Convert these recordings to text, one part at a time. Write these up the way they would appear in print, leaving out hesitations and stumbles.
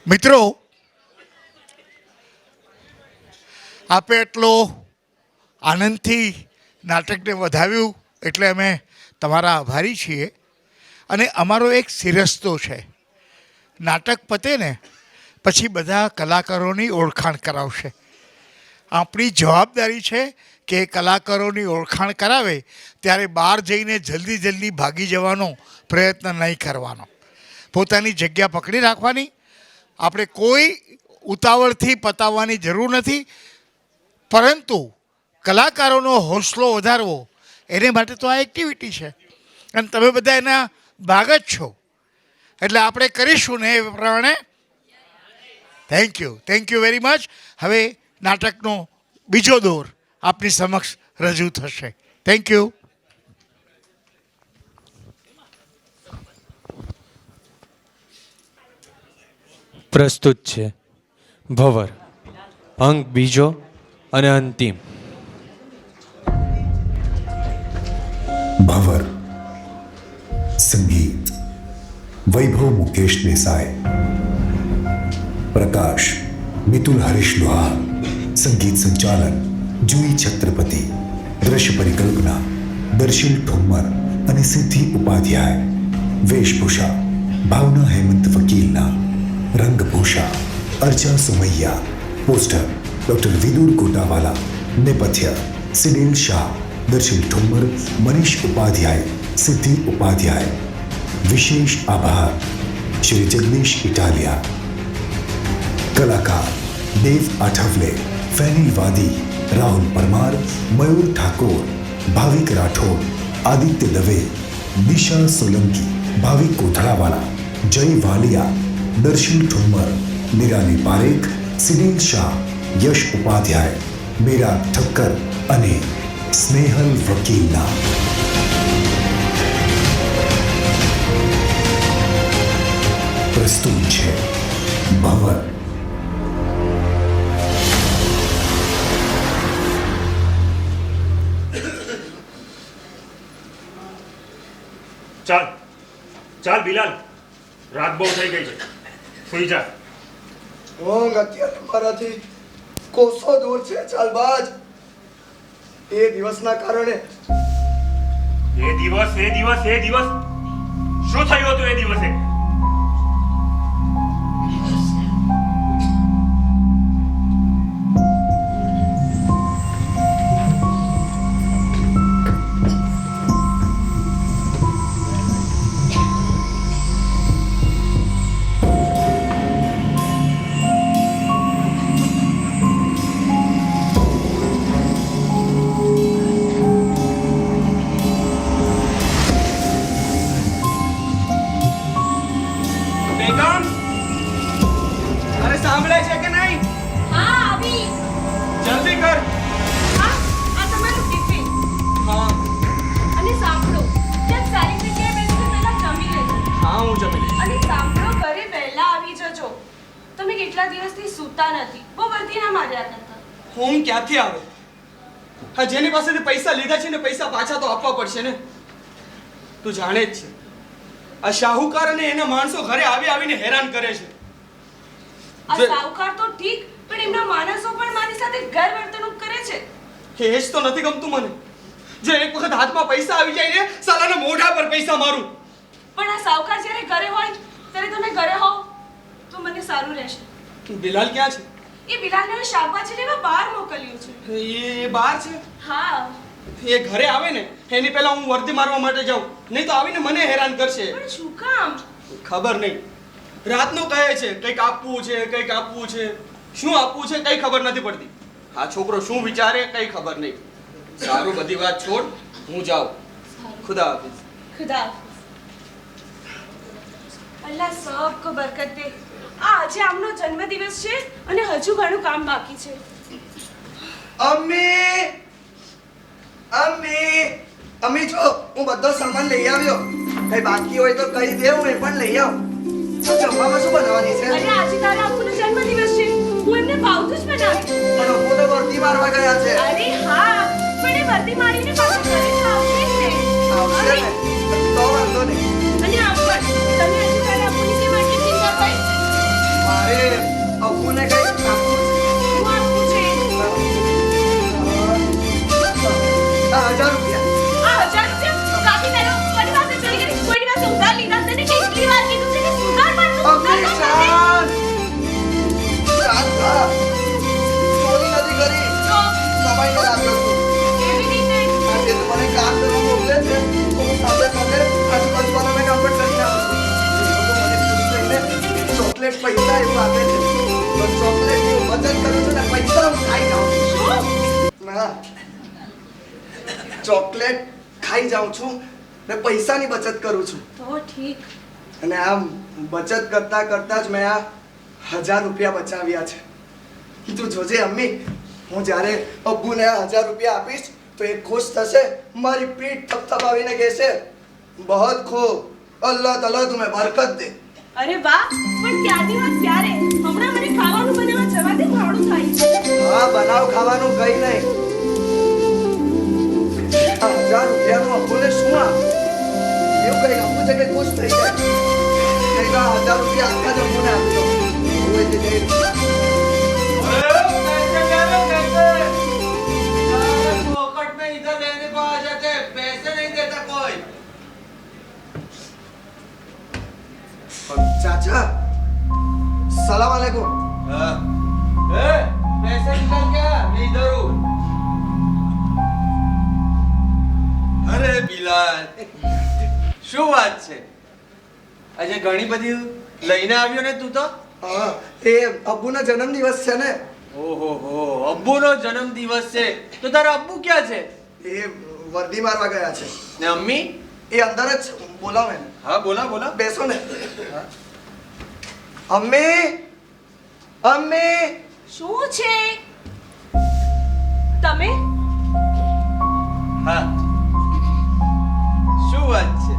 મિત્રો, આપે એટલો આનંદથી નાટકને વધાવ્યું એટલે અમે તમારા આભારી છીએ. અને અમારો એક સિરસ્તો છે, નાટક પતે ને પછી બધા કલાકારોની ઓળખાણ કરાવશે. આપણી જવાબદારી છે કે કલાકારોની ઓળખાણ કરાવે ત્યારે બહાર જઈને જલ્દી ભાગી જવાનો પ્રયત્ન નહીં કરવાનો, પોતાની જગ્યા પકડી રાખવાની. આપણે કોઈ ઉતાવળથી પતાવવાની જરૂર નથી, પરંતુ કલાકારોનો હોંસલો વધારવો એને માટે તો આ એક્ટિવિટી છે અને તમે બધા એના ભાગ જ છો. એટલે આપણે કરીશું ને એ પ્રમાણે. Thank you very much. હવે નાટકનો બીજો દોર આપની સમક્ષ રજૂ થશે. Thank you. પ્રસ્તુત છે ભંવર, અંક બીજો અને અંતિમ. भंवर. संगीत वैभव मुकेश देसाई. प्रकाश मितुल हरीश लोहार. संगीत संचालन जूही छत्रपति. दृश्य परिकल्पना दर्शिल ठोमर અને સિદ્ધિ ઉપાધ્યાય. વેશભૂષા ભાવના હેમંત વકીલના. રંગભૂષા અર્ચા સુમૈયા. Poster doctor Vidur Kotawala. નેપથ્ય સિડિલ શાહ, દર્શિલ ઠુમ્મર, મનીષ ઉપાધ્યાય, સિદ્ધિ ઉપાધ્યાય. વિશેષ આભાર શ્રી જગદીશ ઇટાલિયા. કલાકાર દેવ આઠવલે, ફેનિલ વાદી, રાહુલ પરમાર, મયુર ઠાકોર, ભાવિક રાઠોડ, આદિત્ય દવે, દિશા સોલંકી, ભાવિક કોથળાવાલા, જય વાલિયા, દર્શિલ ઠુમ્મર, નિરાલી પારેખ, સિડિલ શાહ, યશ ઉપાધ્યાય, મેરા ઠક્કર અને સ્નેહલ વકીલના. પ્રસ્તુત છે ભંવર. ચાલ ચાલ બિલાલ, રાત બહુ થઈ ગઈ છે, સુઈ જા. ઊંઘ અત્યારે મારાથી કોસો દૂર છે. ચાલબાજ, એ દિવસના કારણે. એ દિવસ શું થયું હતું એ દિવસે? હું ક્યાંથી આવે? હા, જેની પાસેથી પૈસા લીધા છે ને પૈસા પાછા તો આપવા પડશે ને. તું જાણે જ છે આ શાહુકાર અને એના માણસો ઘરે આવીને હેરાન કરે છે. આ શાહુકાર તો ઠીક, પણ એમના માણસો પણ મારી સાથે ગેરવર્તણૂક કરે છે. એ જ તો નથી ગમતું મને. જો એક વખત હાથમાં પૈસા આવી જાય ને, સાલાના મોઢા પર પૈસા મારું. પણ આ શાહુકાર જ્યારે ઘરે હોય ત્યારે તમે ઘરે હો તો મને સારું રહેશે. બિલાલ ક્યાં છે? એ બિલાલને શાકભાજી લેવા બહાર મોકલ્યું છે. એ બહાર છે? હા. એ ઘરે આવે ને એની પહેલા હું વર્દી મારવા માટે જાઉં, નહીં તો આવીને મને હેરાન કરશે. પણ શું કામ? ખબર નહીં. રાતનો કહે છે કંઈક આપવું છે, કંઈક આપવું છે. શું આપવું છે કંઈ ખબર નથી પડતી. આ છોકરો શું વિચારે કંઈ ખબર નહીં. સારું, બધી વાત છોડ, હું જાઉં. ખુદા હાફિઝ. ખુદા અલ્લાહ સબકો બરકત દે. આજે આમનો જન્મદિવસ છે અને હજુ ઘણું કામ બાકી છે. અમ્મી, અમ્મી, અમ્મી જો હું બધો સામાન લઈ આવ્યો. કઈ બાકી હોય તો કહી દે, હું એ પણ લઈ આવું. જમવામાં શું બનાવવાની છે? અરે આજે તારા આપુનો જન્મદિવસ છે, હું એમને ભાવતું જ બનાવીશ. પણ અપુ તો વર્દી મારવા ગયા છે. અરે હા, પણ એ વર્દી મારીને પાછું ઘરે જ આવશે જ ને. આવશે ને તો વાંધો નહીં. અને આમ પણ તમે આજે તારા આપુની કે માટે ચિંતા કરી? મારે ચોકલેટ ખાઈ જાઉં છું ને પૈસાની બચત કરું છું. તો ઠીક. અને આમ બચત કરતા કરતા જ મેં આ 1000 રૂપિયા બચાવ્યા છે. તું જોજે અમ્મી, હું જ્યારે અબ્બુને આ 1000 રૂપિયા આપીશ તો એ ખુશ થશે, મારી પીઠ થપથપાવીને કહેશે, બહોત ખૂબ, અલ્લાહ તાલા તુમે બરકત દે. અરે વાહ, પણ ત્યારની વાત ત્યારે. હમણાં મને ખાવાનું બનાવવા જવા દે, મોડું થાય છે. હા, બનાવ ખાવાનું કઈ નહીં. આ 1000 રૂપિયાનું અબ્બુને શું આપ? એવું કઈ આપવું છે કે ખુશ થઈ જાય. નહીં તો આ 1000 રૂપિયા આખા જ અબ્બુને આપજો. હું એટલે જઈ फोकट में इधर रहने को आ जाते, पैसे नहीं देता कोई. चाचा, सलाम अलैकुम. पैसे निकल गया, मैं इधर हूँ. અરે બિલાલ, શું વાત છે? આજે ઘણી બધી લઈને આવ્યો ને તું તો? હા, એ અબ્બુનો જન્મદિવસ છે ને. ઓહો, અબ્બુનો જન્મદિવસ છે તો તારા અબ્બુ ક્યાં છે? એ વર્દી મારવા ગયા છે. ને અમ્મી? એ અંદર જ બોલાવે ને. હા, બોલા બોલા. બેસો ને. અમ્મી, અમ્મી. શું છે? તમે? હા, શું વાત છે?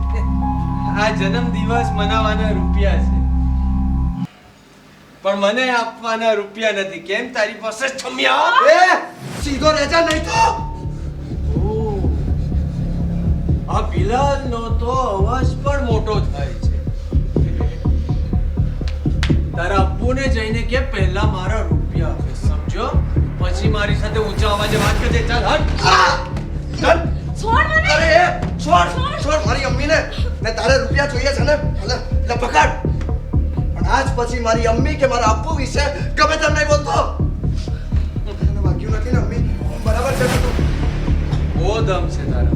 આ જન્મદિવસ મનાવવાના રૂપિયા છે, પણ મને આપવાના રૂપિયા નથી. કેમ, તારી પાસે છમ્યા? એ સીધો રહેજા નહીં તો. આ બિલાલનો તો અવાજ પણ મોટો થાય છે. તારા અબ્બુને જઈને કે પહેલા મારા રૂપિયા આપે, સમજો? પછી મારી સાથે ઊંચા અવાજે વાત કરજે. ચાલ હટ. ચાલ. છોડ મને. અરે એ છોડ, છોડ મારી અમ્મીને. ને તારે રૂપિયા જોઈએ છે ને? લે પકડ. પણ આજ પછી મારી અમ્મી કે મારા અપ્પુ વિશે ગમે તેમ નહીં બોલતો. તને વાગ્યું નથી ને અમ્મી? બરાબર છે ને તું? બહુ દમ છે તારા.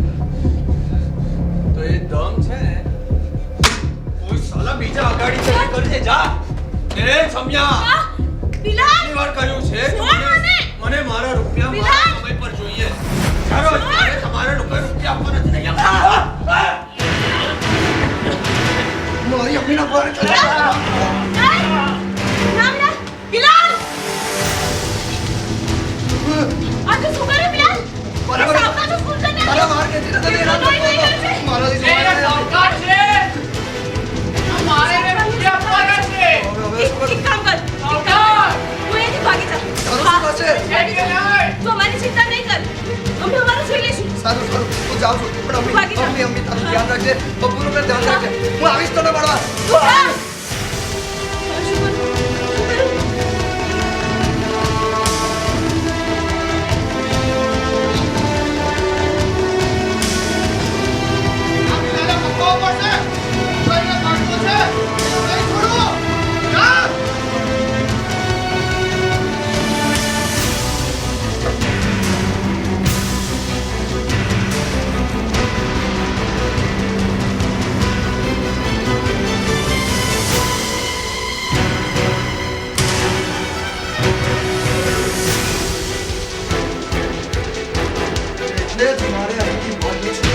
તો એ દમ છે ને, કોઈ સાલા બીજા અગાડી ચડી કરજે. જા. એ છમ્યા, આ, બિલાલ. કેટલી વાર કહ્યું છે કે છોડ મને. મને મારા રૂપિયા બિલાલ. મારા સમય પર જોઈએ. ચાલો, અત્યારે તમારે લોકો રૂપિયા આપવા નથી નહીં આપવા. મારી અમ્મીના પર ના, બિલાલ. બિલાલ. આ તો શું કરે બિલાલ? બરાબર. સાવકાશ ફોન કર દે. તારા માર કે છે તને એ તો નહીં કરે છે. મારા લીધે હવે શું કરું? એક કામ કર. તું અહીંયાથી ભાગી જા. તારું શું થશે? તું અમારી ચિંતા નહીં કર. અમે અમારું જોઈ લઈશું. સારું સારું, હું જાઉં છું. પણ ભાગી જા. અમ્મી અમ્મી તારું ધ્યાન રાખજે, બબ્બુનું પણ ધ્યાન રાખજે. હું આવીશ તને મળવા. તું જા. શું કરું? શું કરું? એટલે જ મારે અહીંથી ભાગવું છે.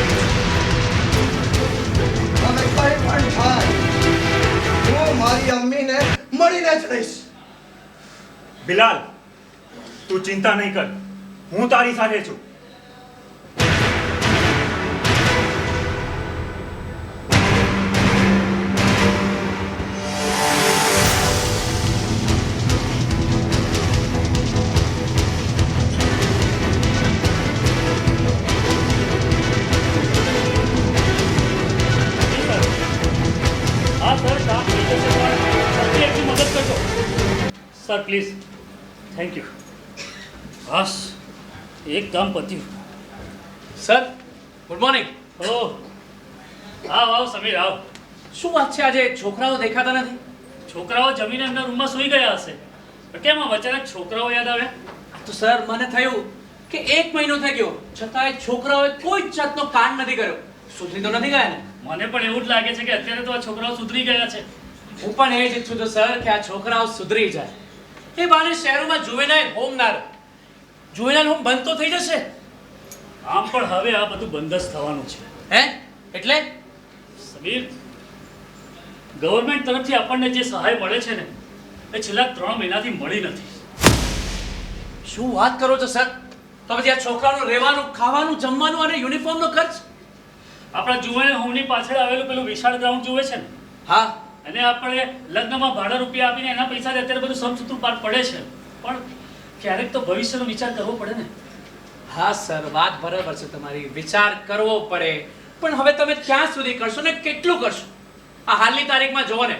હવે કંઈ પણ થાય, હું મારી અમ્મીને મળીને જ રહીશ. બિલાલ, તું ચિંતા નહીં કર, હું તારી સાથે છું. હા સર, કામ થઈ જશે પણ સૌથી એટલી મદદ કરજો સર, પ્લીઝ. Thank you. બસ એક કામ પત્યું. Sir, good morning. ઓ આવ આવ સમીર આવ. શું વાત છે, આજે છોકરાઓ દેખાતા નથી? છોકરાઓ જમીને એમના રૂમમાં સૂઈ ગયા હશે. પણ કેમ આ અચાનક છોકરાઓ યાદ આવ્યા? તો સર, મને થયું કે 1 મહિનો થઈ ગયો છતાંય છોકરાઓએ કોઈ જ જાતનો કાંડ નથી કર્યો. સુધરી તો નથી ગયા ને? મને પણ એવું જ લાગે છે કે અત્યારે તો આ છોકરાઓ સુધરી ગયા છે. હું પણ એ જ ઈચ્છું છું સર કે આ છોકરાઓ સુધરી જાય. એ બાને શહેરોમાં જુવેનાઇલ હોમ ના રહે. જુવેનાઇલ હોમ બંધ તો થઈ જશે. આમ પણ હવે આ બધું બંધ જ થવાનું છે. હે એટલે સમીર, ગવર્મેન્ટ તરફથી આપણને જે સહાય મળે છે ને એ છેલ્લા 3 મહિનાથી મળી નથી. શું વાત કરો છો સર? તો પછી આ છોકરાનું રહેવાનું, ખાવાનું, જમવાનું અને યુનિફોર્મનો ખર્ચ? આપણા જુવાન હોમની પાછળ આવેલું પેલું વિશાળ ગ્રાઉન્ડ જુએ છે ને, હા, અને આપણે લગ્નમાં ભાડા રૂપિયા આપીને એના પૈસાથી અત્યારે બધું સમસૂતું પાર પડે છે. પણ ક્યારેક તો ભવિષ્યનો વિચાર કરવો પડે ને. હા સર, વાત બરાબર છે તમારી, વિચાર કરવો પડે. પણ હવે તમે ક્યાં સુધી કરશો ને કેટલું કરશો? આ હાલની તારીખમાં જુઓ ને,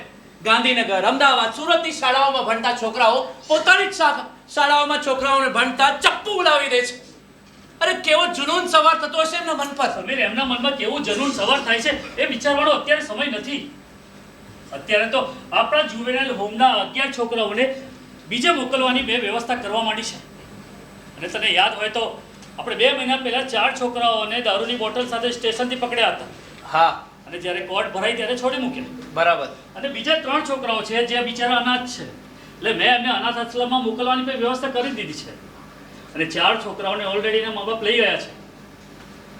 ગાંધીનગર, અમદાવાદ, સુરતની શાળાઓમાં ભણતા છોકરાઓ પોતાની જ શાળાઓમાં છોકરાઓને ભણતા ચપ્પુ ઉડાવી દે છે. અરે કેવો જુનૂન સવાર થતો હશે એમના મન પર. સમીર, એમના મનમાં કેવું જનૂન સવાર થાય છે એ વિચારવાનો અત્યારે સમય નથી. અત્યારે તો આપણા જુવેનાઇલ હોમના 11 છોકરાઓને બીજે મોકલવાની વ્યવસ્થા કરવા માંડી છે. અને તને યાદ હોય તો આપણે 2 મહિના પહેલા 4 છોકરાઓને દારૂની બોટલ સાથે સ્ટેશનથી પકડ્યા હતા. હા, અને જ્યારે કોર્ટ ભરાઈ ત્યારે છોડી મૂક્યા. બરાબર. અને બીજા 3 છોકરાઓ છે જે બિચારા અનાથ છે, એટલે મેં એમને અનાથ આશ્રમમાં મોકલવાની પણ વ્યવસ્થા કરી દીધી છે. અને 4 છોકરાઓને ઓલરેડી એના મા બાપ લઈ ગયા છે.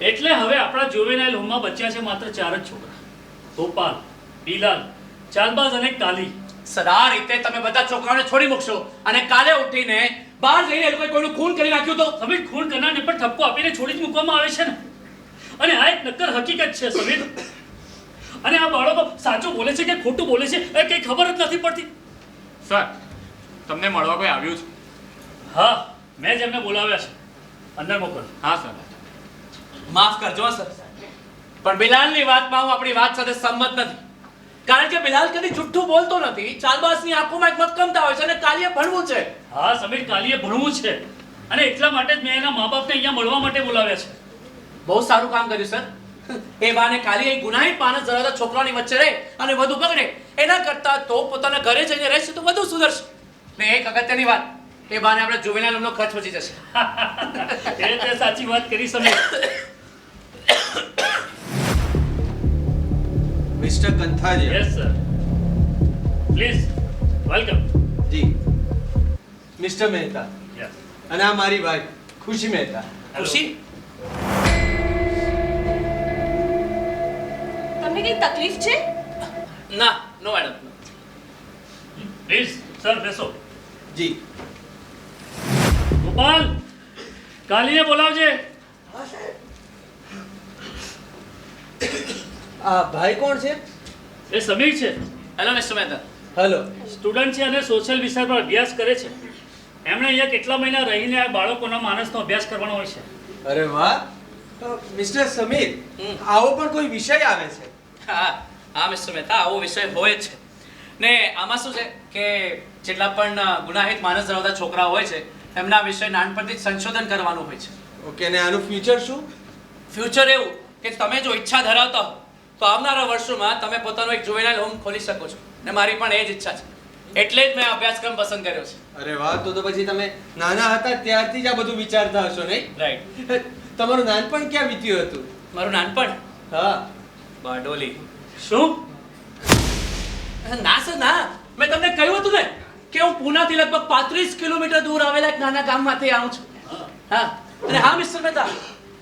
એટલે હવે આપણા જુવેનાઇલ હોમમાં બચ્યા છે માત્ર 4 જ છોકરા: ગોપાલ, બિલાલ, ચાલબાઝ અને કાલી. સર, આ રીતે તમે બધા છોકરાઓને છોડી મૂકશો અને કાલે ઉઠીને બહાર જઈને એ લોકોએ કોઈનું ખૂન કરી નાખ્યું તો? સમીર, ખૂન કરનારને પણ ઠપકો આપીને છોડી જ મૂકવામાં આવે છે ને. અને આ એક નક્કર હકીકત છે સમીર. અને આ બાળકો સાચું બોલે છે કે ખોટું બોલે છે એ કંઈ ખબર જ નથી પડતી. સર, તમને મળવા કોઈ આવ્યું છે? હા, મેં જ એમને બોલાવ્યા છે. અંદર મોકલ. હા સર. માફ કરજો સર, પણ બિલાલની વાતમાં હું આપણી વાત સાથે સંમત નથી. કારણ કે બિલાલ કદી જુઠ્ઠું બોલતો નથી. ચાલબાઝની આંખોમાં એક મક્કમતા હોય છે અને કાલીએ ભણવું છે. હા સમીર, કાલીએ ભણવું છે અને એટલા માટે જ મેં એના મા બાપને અહીંયા મળવા માટે બોલાવ્યા છે. બહુ સારું કામ કર્યું સર. એ બાને કાલીએ ગુનાહિત માણસ ધરાવતા છોકરાની વચ્ચે રહે અને વધુ બગડે એના કરતા તો પોતાના ઘરે જઈને રહેશે તો વધુ સુધરશે. ને એક અગત્યની વાત, એ બાને આપણે જુવેનાઇલ હોમનો ખર્ચ બચી જશે. એ તે સાચી વાત કરી Sameer. Mister Kanthariya. Yes sir, please welcome. જી. મિસ્ટર મહેતા. યસ. અને આ મારી વાઈફ ખુશી મહેતા. ખુશી, તમને કઈ તકલીફ છે? ના, નો મેડમ. પ્લીઝ સર, બેસો. જી. ગોપાલ, કાલીને બોલાવજે. આ ભાઈ કોણ છે? એ સમીર છે. Hello mister Mehta. Hello. Student છે અને સોશિયલ વિષય પર અભ્યાસ કરે છે. એમણે અહીંયા કેટલા મહિના રહીને આ બાળકોના માનસનો અભ્યાસ કરવાનો હોય છે. અરે વાહ. મિસ્ટર સમીર, આવો પણ કોઈ વિષય આવે છે? હા હા મિસ્ટર મહેતા, આવો વિષય હોય જ છે. ને આમાં શું છે કે જેટલા પણ ગુનાહિત માનસ ધરાવતા છોકરા હોય છે એમના વિષય નાનપણથી જ સંશોધન કરવાનું હોય છે. ઓકે, ને આનું ફ્યુચર શું? ફ્યુચર એવું કે તમે જો ઈચ્છા ધરાવતા હો તો આવનારા વર્ષોમાં તમે પોતાનો એક જુવેનાઇલ હોમ ખોલી શકો છો. ને મારી પણ એ જ ઈચ્છા છે, એટલે જ મેં આ અભ્યાસક્રમ પસંદ કર્યો છે. અરે વાહ, તો પછી તમે નાના હતા ત્યારથી જ આ બધું વિચારતા હશો નહીં? રાઈટ. તમારું નાનપણ ક્યાં વીત્યું હતું? મારું નાનપણ હા. બારડોલી. શું? ના સર ના, મેં તમને કહ્યું હતું ને કે હું પુનાથી લગભગ 35 કિલોમીટર દૂર આવેલા એક નાના ગામમાંથી આવું છું. હા, અને હા મિસ્ટર મહેતા,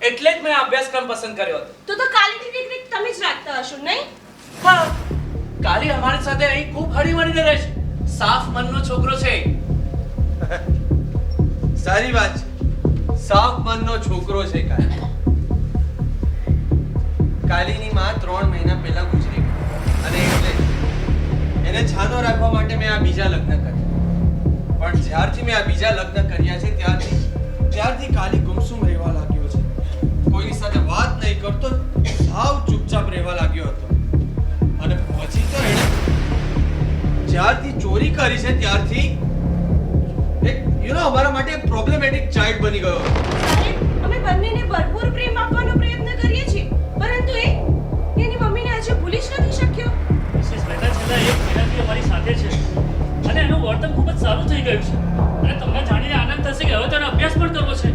એટલે જ મેં આ અભ્યાસક્રમ પસંદ કર્યો હતો. તો કાલીની દીકરી તમે જ રાખતા હશો નહીં? હા, કાલી અમારી સાથે અહીં ખૂબ હળીમળીને રહે છે. સાફ મનનો છોકરો છે. સારી વાત છે. સાફ મનનો છોકરો છે કાલી. કાલીની માં 3 મહિના પહેલા ગુજરી ગઈ અને એટલે એને છાનો રાખવા માટે મેં આ બીજા લગ્ન કર્યા. પણ જ્યારથી મેં આ બીજા લગ્ન કર્યા છે ત્યારથી કાલી ગુમસુમ રહેવા લાગ્યો છે. કોઈની સાથે વાત નહીં કરતો, સાવ ચૂપચાપ રહેવા લાગ્યો હતો. અને પછી તો એણે જ્યારથી ચોરી કરી છે ત્યારથી એક અમારા માટે પ્રોબ્લેમેટિક ચાઇલ્ડ બની ગયો. સાહેબ, અમે બંનેને ભરપૂર પ્રેમ આપવાનો પ્રયત્ન કરીએ છીએ, પરંતુ એની મમ્મીને હજી ભૂલી જ નથી શક્યો. મિસિસ મહેતા છેલ્લા 1 મહિનાથી અમારી સાથે છે અને એનું વર્તન ખૂબ જ સારું થઈ ગયું છે. અને તમને જાણીને આનંદ થશે કે હવે તેનો અભ્યાસ પણ કરવો છે.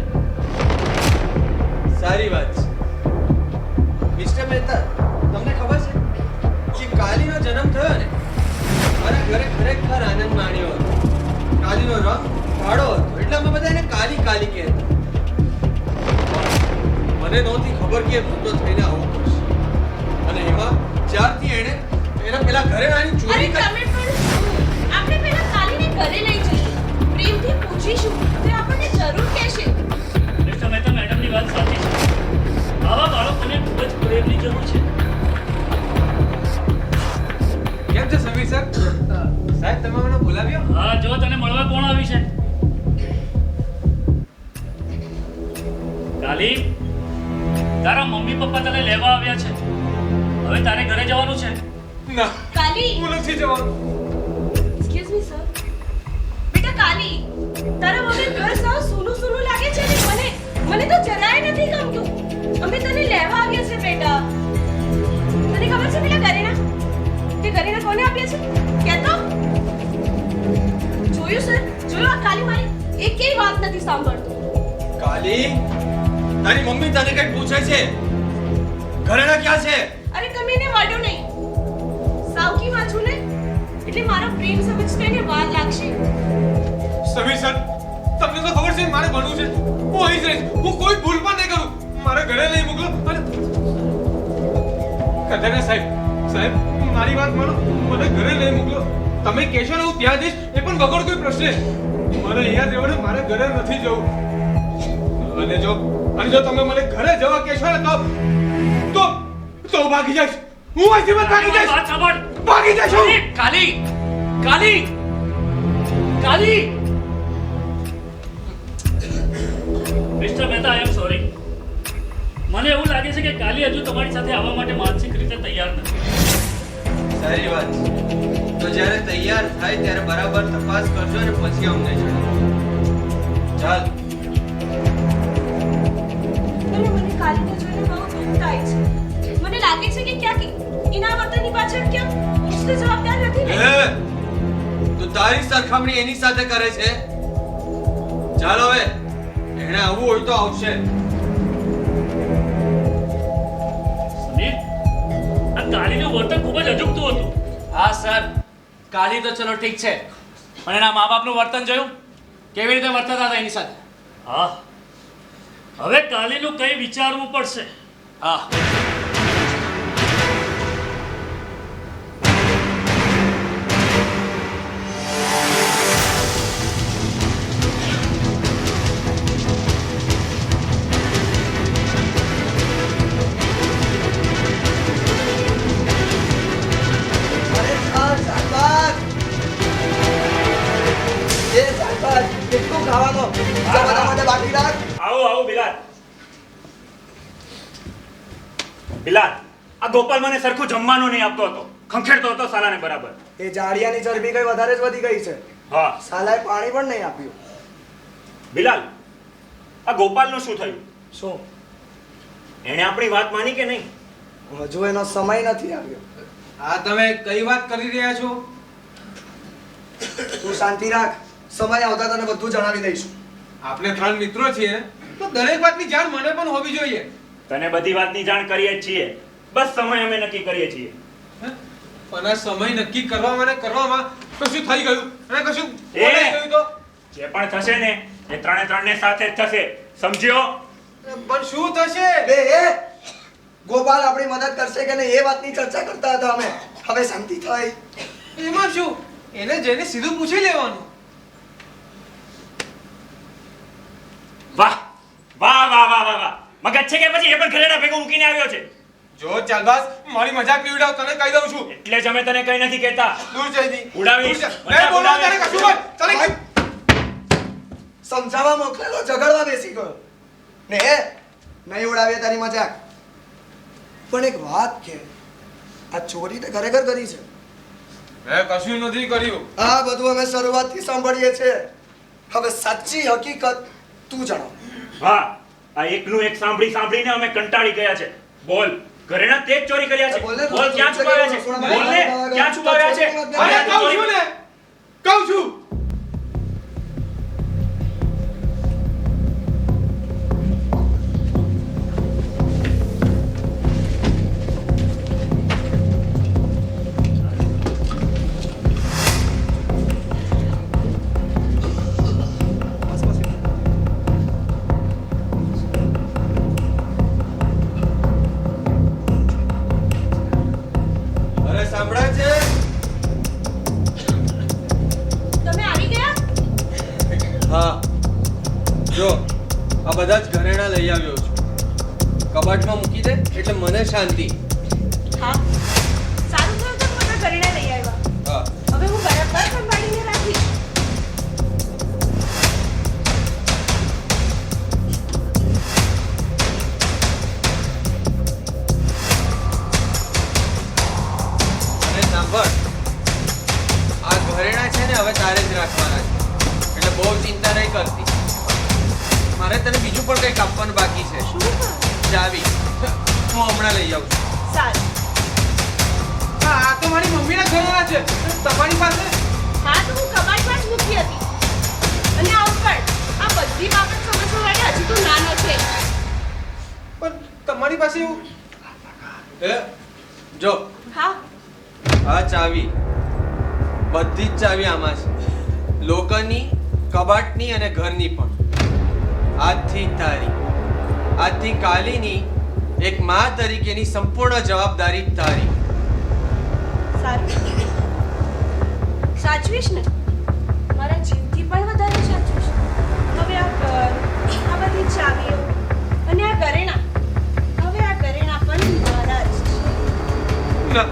સારી વાત છે. મિસ્ટર મહેતા, તમને ખબર છે કે કાલીનો જન્મ થયો ને મારા ઘરે ખરેખર આનંદ માણ્યો હતો. કાલીનો રંગ કાળો હતો એટલે અમે બધા એને કાલી કાલી કહેતા. મને નહોતી ખબર કે એ મોટો થઈને આવું કરશે. અને એમાં જ્યારથી એના પેલા ઘરે આવીને અરે ચોરી કરી. તમે પણ આપણે પહેલા કાલીને ઘરે લઈ જઈએ પ્રેમથી પૂછીશું તે આપણને જરૂર કહેશે મિસ્ટર મહેતા મેડમની વાત સાચી છે આવા બાળકોને ખૂબ જ પ્રેમની જરૂર છે કેમ છે સમીર સર? સાહેબ તમે મને બોલાવ્યો? હા જો તને મળવા કોણ આવી છે કાલી તારા મમ્મી પપ્પા તને લેવા આવ્યા છે હવે તારે ઘરે જવાનું છે ના, કાલી હું નથી જવાનું. એક્સક્યુઝ મી સર બેટા કાલી તારા મમ્મી ઘર સાવ સૂનું સૂનું લાગે છે ને મને તો જરાય નથી ગમતું અમે તને લેવા આવ્યા છે બેટા તને ખબર છે પેલા કરેના કોને આપ્યા છે કહેતો જોયું આ કાલી મારી એકેય વાત નથી સાંભળતો કાલી, તારી મમ્મી તને કંઈક પૂછે છે. ઘરેણા ક્યાં છે? અરે તમે એને વાડો નહીં સાવકી માં છું ને એટલે મારો પ્રેમ સમજતા એને વાર લાગશે સમીર સર, તમને તો ખબર છે મારે ભણવું છે. હું અહીં જ રહીશ. હું કોઈ ભૂલ પણ નહીં કરું. મારે ઘરે લઈ મોકલો. અને કદાચ સાહેબ મારી વાત માનો. મને ઘરે લઈ મોકલો. તમે કહેશો ને હું ત્યાં જઈશ એ પણ વગર કોઈ પ્રશ્ને. મારે અહીંયા રહેવાનું, મારે ઘરે નથી જવું. અને જો તમે મને ઘરે જવા કહેશો ને તો ભાગી જઈશ. હું અહીંથી ભાગી જઈશ. વાત સાંભળ ભાગી જઈશ હું. કાલી કાલી કાલી mister Mehta I am sorry મને એવું લાગે છે કે કાલી હજુ તમારી સાથે આવવા માટે માનસિક રીતે તૈયાર નથી સારી વાત છે. તો જ્યારે તૈયાર થાય ત્યારે બરાબર તપાસ કરજો અને પછી અમને જણાવો. ચાલ. મને કાલીને જોઈને બહુ દુઃખ થાય છે મને લાગે છે કે ક્યાંક એના વર્તનની પાછળ ક્યાંક હું જ જવાબદાર નથી ને તું તારી સરખામણી એની સાથે કરે છે. ચાલ હવે, એને આવવું હોય તો આવશે. સમીર આ કાલીનું વર્તન ખૂબ જ અજુગતું હતું હા સર કાલી તો ચલો ઠીક છે પણ એના મા બાપનું વર્તન જોયું કેવી રીતે વર્તતા હતા એની સાથે હા હવે કાલીનું કંઈ વિચારવું પડશે હા અરે શાકભાજ કેટલું ખાવાનું બીજા બધા માટે બાકી રાખ. આવો બિલાલ. બિલાલ, આ ગોપાલ મને સરખું જમવાનું નહીં આપતો હતો. ખંખેરતો હતો સાલાને બરાબર. એ જાડિયાની ચરબી કઈ વધારે જ વધી ગઈ છે. હા સાલાએ પાણી પણ નહીં આપ્યું. બિલાલ, આ ગોપાલનું શું થયું? શું એણે આપણી વાત માની કે નહીં? હજુ એનો સમય નથી આવ્યો. આ તમે કઈ વાત કરી રહ્યા છો? તું શાંતિ રાખ. સમય આવતા તને બધું જણાવી દઈશું. આપણે 3 મિત્રો છીએ તો દરેક વાતની જાણ મને પણ હોવી જોઈએ. તને બધી વાતની જાણ કરીએ જ છીએ. બસ સમય અમે નક્કી કરીએ છીએ. પણ આ સમય નક્કી કરવામાં કશું થઈ ગયું અને કશું એ! બોલાઈ ગયું તો જે પણ થશે ને એ ત્રણે સાથે જ થશે. સમજ્યો? પણ શું થશે? ગોપાલ આપણી મદદ કરશે કે નહીં એ વાતની ચર્ચા કરતા હતા અમે. હવે શાંતિ થઈ. એમાં શું? એને જઈને સીધું પૂછી લેવાનું. વાહ વાહ વાહ વાહ વાહ વાહ. મગજ છે કે પછી એ પણ ઘરેડા ભેગો મૂકીને આવ્યો છે? જો ચાલબાઝ મારી મજાક નહીં ઉડાવ, તને કહી દઉં છું. એટલે જ અમે તને કઈ નથી કહેતા. દૂર જઈની ઉડાવીશ. નહીં બોલો તને કશું બોલ. ચાલે કે સમજાવવા મોકલેલો ઝઘડવા બેસી ગયો ને એ નહીં ઉડાવીએ તારી મજાક. પણ એક વાત કે આ ચોરી તે ખરેખર કરી છે? મેં કશું નથી કર્યું. આ બધું અમે શરૂઆતથી સાંભળીએ છીએ. હવે સાચી હકીકત તું જણાવ. હા, આ એકનું એક સાંભળીને અમે કંટાળી ગયા છે. બોલ, ઘરેણા તે જ ચોરી કર્યા છે. બોલ ને, બોલ, ક્યાં છુપાવ્યા છે? બોલ ને, ક્યાં છુપાવ્યા છે? અરે કહું છું ને, કહું છું. સાંભળે છે? તમે આવી ગયા? હા, જો આ બધા જ ઘરેણા લઈ આવ્યો છું. કબાટમાં મૂકી દે એટલે મને શાંતિ. હા, સારું થયું તમે બધા ઘરેણા લઈ આવ્યા. હા. હવે હું બરાબર સંભાળીને રાખીશ. અને સાંભળ, આ ઘરેણા છે ને હવે તારે જ રાખવાના છે, એટલે બહુ ચિંતા નહીં કરતી. મારે તને બીજું પણ કંઈક આપવાનું બાકી છે. શું કામ? ચાવી હું હમણાં લઈ આવું છું. સારું. હા, આ તો મારી મમ્મીના ઘરેણા છે. તમારી પાસે? હા, તો હું કબાટમાં જ મૂકી હતી. અને આ ઉપર આ બધી બાબત સમજવા માટે હજી તો નાનો છે. પણ તમારી પાસે એવું જો હા, આ ચાવી, બધી જ ચાવી આમાં છે. લોકરની, કબાટની અને ઘરની પણ. આજથી તારી, આજથી કાલીની એક માં તરીકેની સંપૂર્ણ જવાબદારી તારી. સારું. સાચવીશ ને? મારા જીવથી પણ વધારે સાચવીશ. હવે આ ઘર, આ બધી ચાવીઓ અને આ ઘરેણા, હવે આ ઘરેણા પણ મારા જ છે. ના,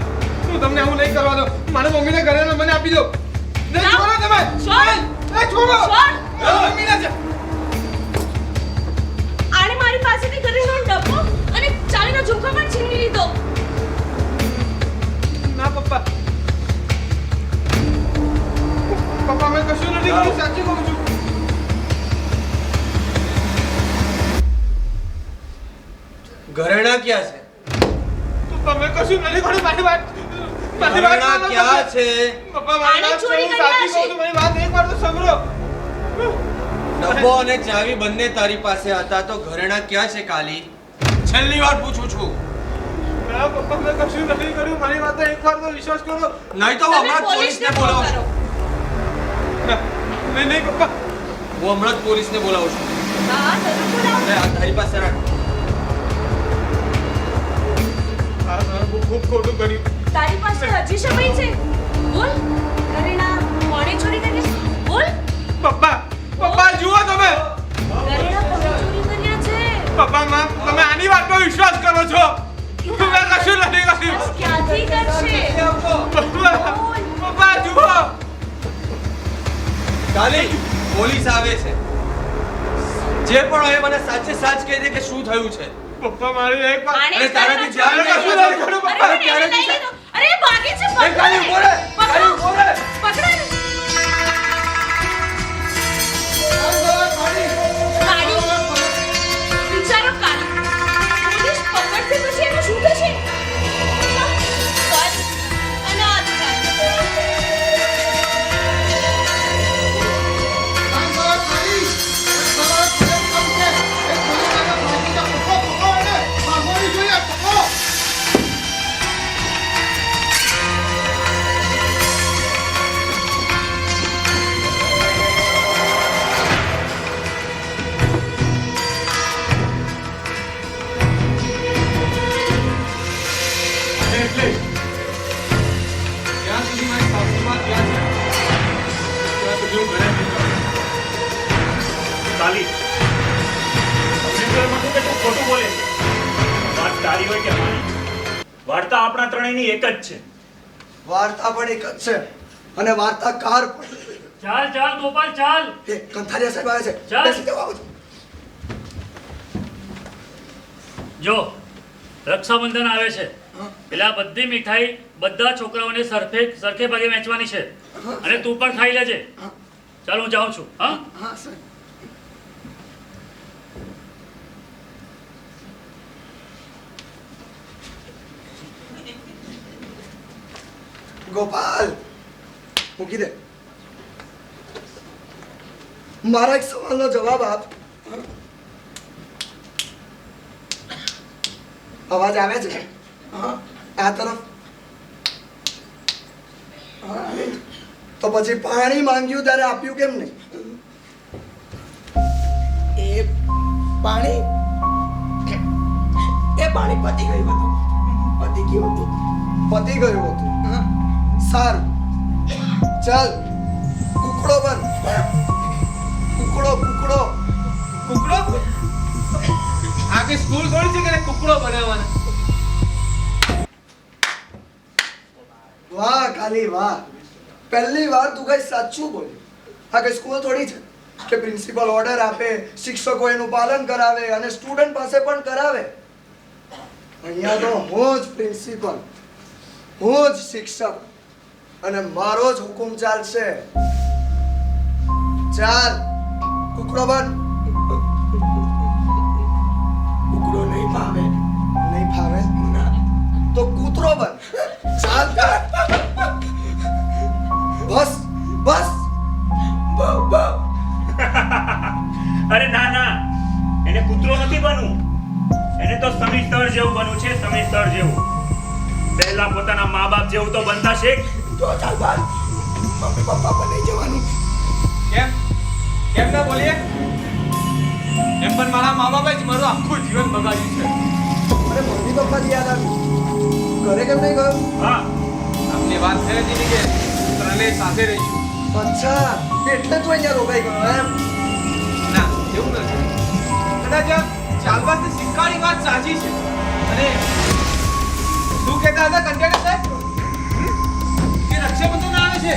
હું તમને આવું નહીં કરવા દઉં. મારા મમ્મીના ઘરેણા મને આપી દો. નહીં, ના. છોડો તમે. છોડ. નહીં, છોડો. છોડ. મારા મમ્મીના છે. આણે મારી પાસેથી ઘરેણાનો ડબ્બો અને ચાવીનો ઝુમકો પણ છીનવી લીધો. ના પપ્પા, પપ્પા મેં કશું નથી કર્યું, સાચું કહું છું. ઘરેણા ક્યાં છે? પપ્પા મેં કશું નથી કર્યું. મારી વાત ઘરેણા માનો ક્યાં તમે. છે? પપ્પા મારી આને વાત ચોરી હું કરી સાચી હશે. કહું છું. મારી વાત એકવાર તો સાંભળો. ડબ્બો અને ચાવી બંને તારી પાસે હતા, તો ઘરેણા ક્યાં છે કાલી? છેલ્લી વાર પૂછું છું. ના પપ્પા મેં કશું નથી કર્યું. મારી વાત એકવાર તો વિશ્વાસ કરો. નહીં તો હું તમે હમણાં જ પોલીસને બોલાવું છું. ના, નહીં નહીં પપ્પા. હું હમણાં જ પોલીસને બોલાવું છું. હા, જરૂર બોલાવો. લે, આ તારી પાસે રાખ. હા, ખૂબ ખોટું કર્યું. તારી પાસે હજી સમય છે. બોલ, ઘરેણા કોણે ચોરી કર્યા છે? બોલ, પપ્પા પપ્પા જુઓ તમે. ઘરેણા કોણે ચોરી કર્યા છે? પપ્પા માં તમે આની વાત પર વિશ્વાસ કરો છો? મેં કશું નથી કર્યું. બસ ક્યાંથી કરશે? પપ્પા પપ્પા જુઓ. કાલી, પોલીસ આવે છે. જે પણ હોય મને સાચે સાચ કહી દે કે શું થયું છે. પપ્પા મારી એક વાત. આણે અરે તારાથી ઘરેણા ધ્યાન ચોરી કશું કર્યા નથી કર્યું, છે. પપ્પા. અરે, એને લઈ લીધો. અરે, એ ભાગે છે. એ કાલી, ઉભો રહે. કાલી, ઉભો રહે. પકડો એને. કાળી. વિચારો કાળી. પોલીસ પકડશે પછી એનું શું થશે? બસ, અનાધિકાર. એટલે જ્યાં સુધી મારી સાસુમાં ત્યાં છે ત્યાં સુધી હું ઘરે નહીં જાઉં. કાલી તમને તો એમ હતું કે તું ખોટું બોલે છે. વાત તારી હોય કે મારી, વાર્તા આપણા ત્રણેયની એક જ છે. વાર્તા પણ એક જ છે અને વાર્તાકાર પણ. ચાલ ચાલ ગોપાલ ચાલ. એ કંથારિયા સાહેબ આવે છે. ચાલ. બેસી જાઓ, આવો છો. જો રક્ષાબંધન આવે છે એટલે આ બધી મીઠાઈ બધા છોકરાઓને સરખે ભાગે વહેંચવાની છે અને તું પણ ખાઈ લેજે. ચાલ હું જાઉં છું. હા, હા સાહેબ. ગોપાલ મૂકી દે. મારા એક સવાલનો જવાબ આપ. અવાજ આવે છે? હા, આ તરફ. હા, તો પછી પાણી માંગ્યું ત્યારે આપ્યું કેમ નહીં? એ પાણી પતી ગયું હતું. પતી ગયું હતું. સારું ચાલ કુકડો બન કુકડો કુકડો કુકડો આખી સ્કૂલ થોડી છે કે કુકડો બનાવવાનો. વાહ કાલી વાહ પહેલી વાર તું કઈ સાચું બોલી. આ કઈ સ્કૂલ થોડી છે કે પ્રિન્સિપલ ઓર્ડર આપે, શિક્ષકો એનું પાલન કરાવે અને સ્ટુડન્ટ પાસે પણ કરાવે. અહીંયા તો હું જ પ્રિન્સિપલ, હું જ શિક્ષક અને મારો જ હુકુમ ચાલશે. ચાલ કુકડો બન. કુકડો નહીં પામે. નહીં ફાવે તો કૂતરો બન. ચાલ બસ બસ. અરે ના ના, એને કૂતરો નથી બનવું, એને તો સમીર સર જેવું બનવું છે. સમીર સર જેવું. પહેલા પોતાના મા બાપ જેવું તો બનતા શીખ. તો ચાલ બસ. મમ્મી પપ્પા પર નહીં જવાનું. કેમ કેમ ના બોલીએ? એમ પણ મારા મા બાપે જ મારું આખું જીવન બગાડ્યું છે. અરે મમ્મી પપ્પાની યાદ આવી. ઘરે કેમ નહીં ગયો? હા, આપની વાત થઈ હતી કે ત્રણેય સાથે રહીશું. અચ્છા એટલે તું અહીંયા રોકાઈ ગયો એમ? ના એવું નથી. કદાચ ચાલવાથી સિક્કાની વાત સાચી છે. અને શું કહેતા હતા કંટાળા સાહેબ કે રક્ષાબંધન આવે છે,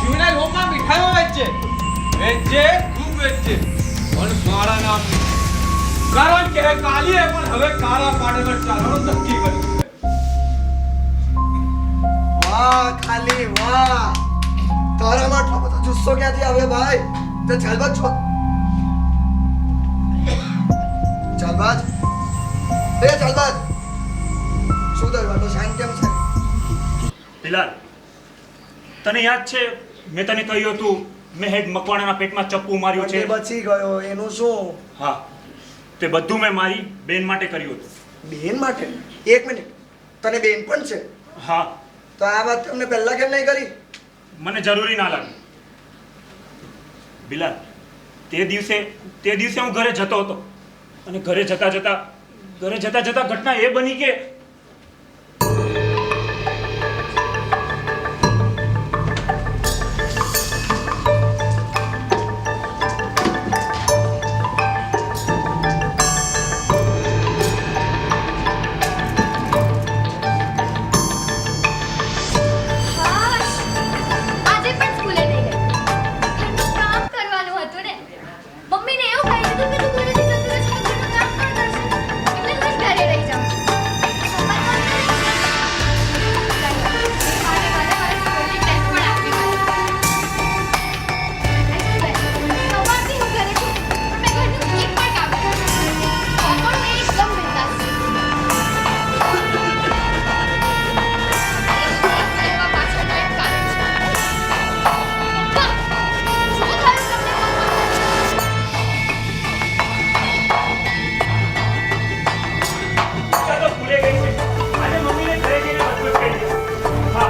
જુવેનાઇલ હોમમાં મીઠાઈઓ વેચશે, ખૂબ વેચશે, પણ સ્વાળા નામ કારણ કે કાલીએ પણ હવે કાળા પાડે પર ચાલવાનું નક્કી કર્યું છે. વાહ ખાલી વાહ. તારામાં આટલો બધો જુસ્સો ક્યાંથી આવ્યો ભાઈ? તે ચાલબાજ છો. ચાલબાજ એ ચાલબાજ. શું થયું? આટલો શાંત કેમ છે? બિલાલ, તને યાદ છે મેં તને કહ્યું હતું મેં હેડ મકવાણાના પેટમાં ચપ્પુ માર્યું છે? તે બચી ગયો એનું શું? હા, તે બધું મેં મારી બેન માટે કર્યું હતું. બેન માટે? એક મિનિટ, તને બેન પણ છે? હા, તો આ વાત તમને પહેલા કેમ નહીં કરી? મને જરૂરી ના લાગી. બિલાલ, તે દિવસે હું ઘરે જતો હતો અને ઘરે જતા જતા ઘટના એ બની કે આજે પણ સ્કૂલે નહીં ગઈ. ઘરનું કામ કરવાનું હતું ને. મમ્મીને એવું કહી દીધું કે તું ઘરેથી જતી રહેશે તો ઘરનું કામ કોણ કરશે? એટલે હું જ ઘરે રહી જાઉં. પપ્પા કોણ કરે છે? મારે સ્કૂલની ટેસ્ટ પણ આપવી હોય. સવારથી હું ઘરે છું પણ મેં ઘરનું એક પણ કામ નથી કર્યું. પણ હું એકદમ બિંદાસ છું. એવા પાછળનું એક કારણ છે. પપ્પા, શું થયું તમને પપ્પા તો ભૂલે ગઈ છે. આજે મમ્મીને ઘરે જઈને બધું જ કહી દઈશ. હા,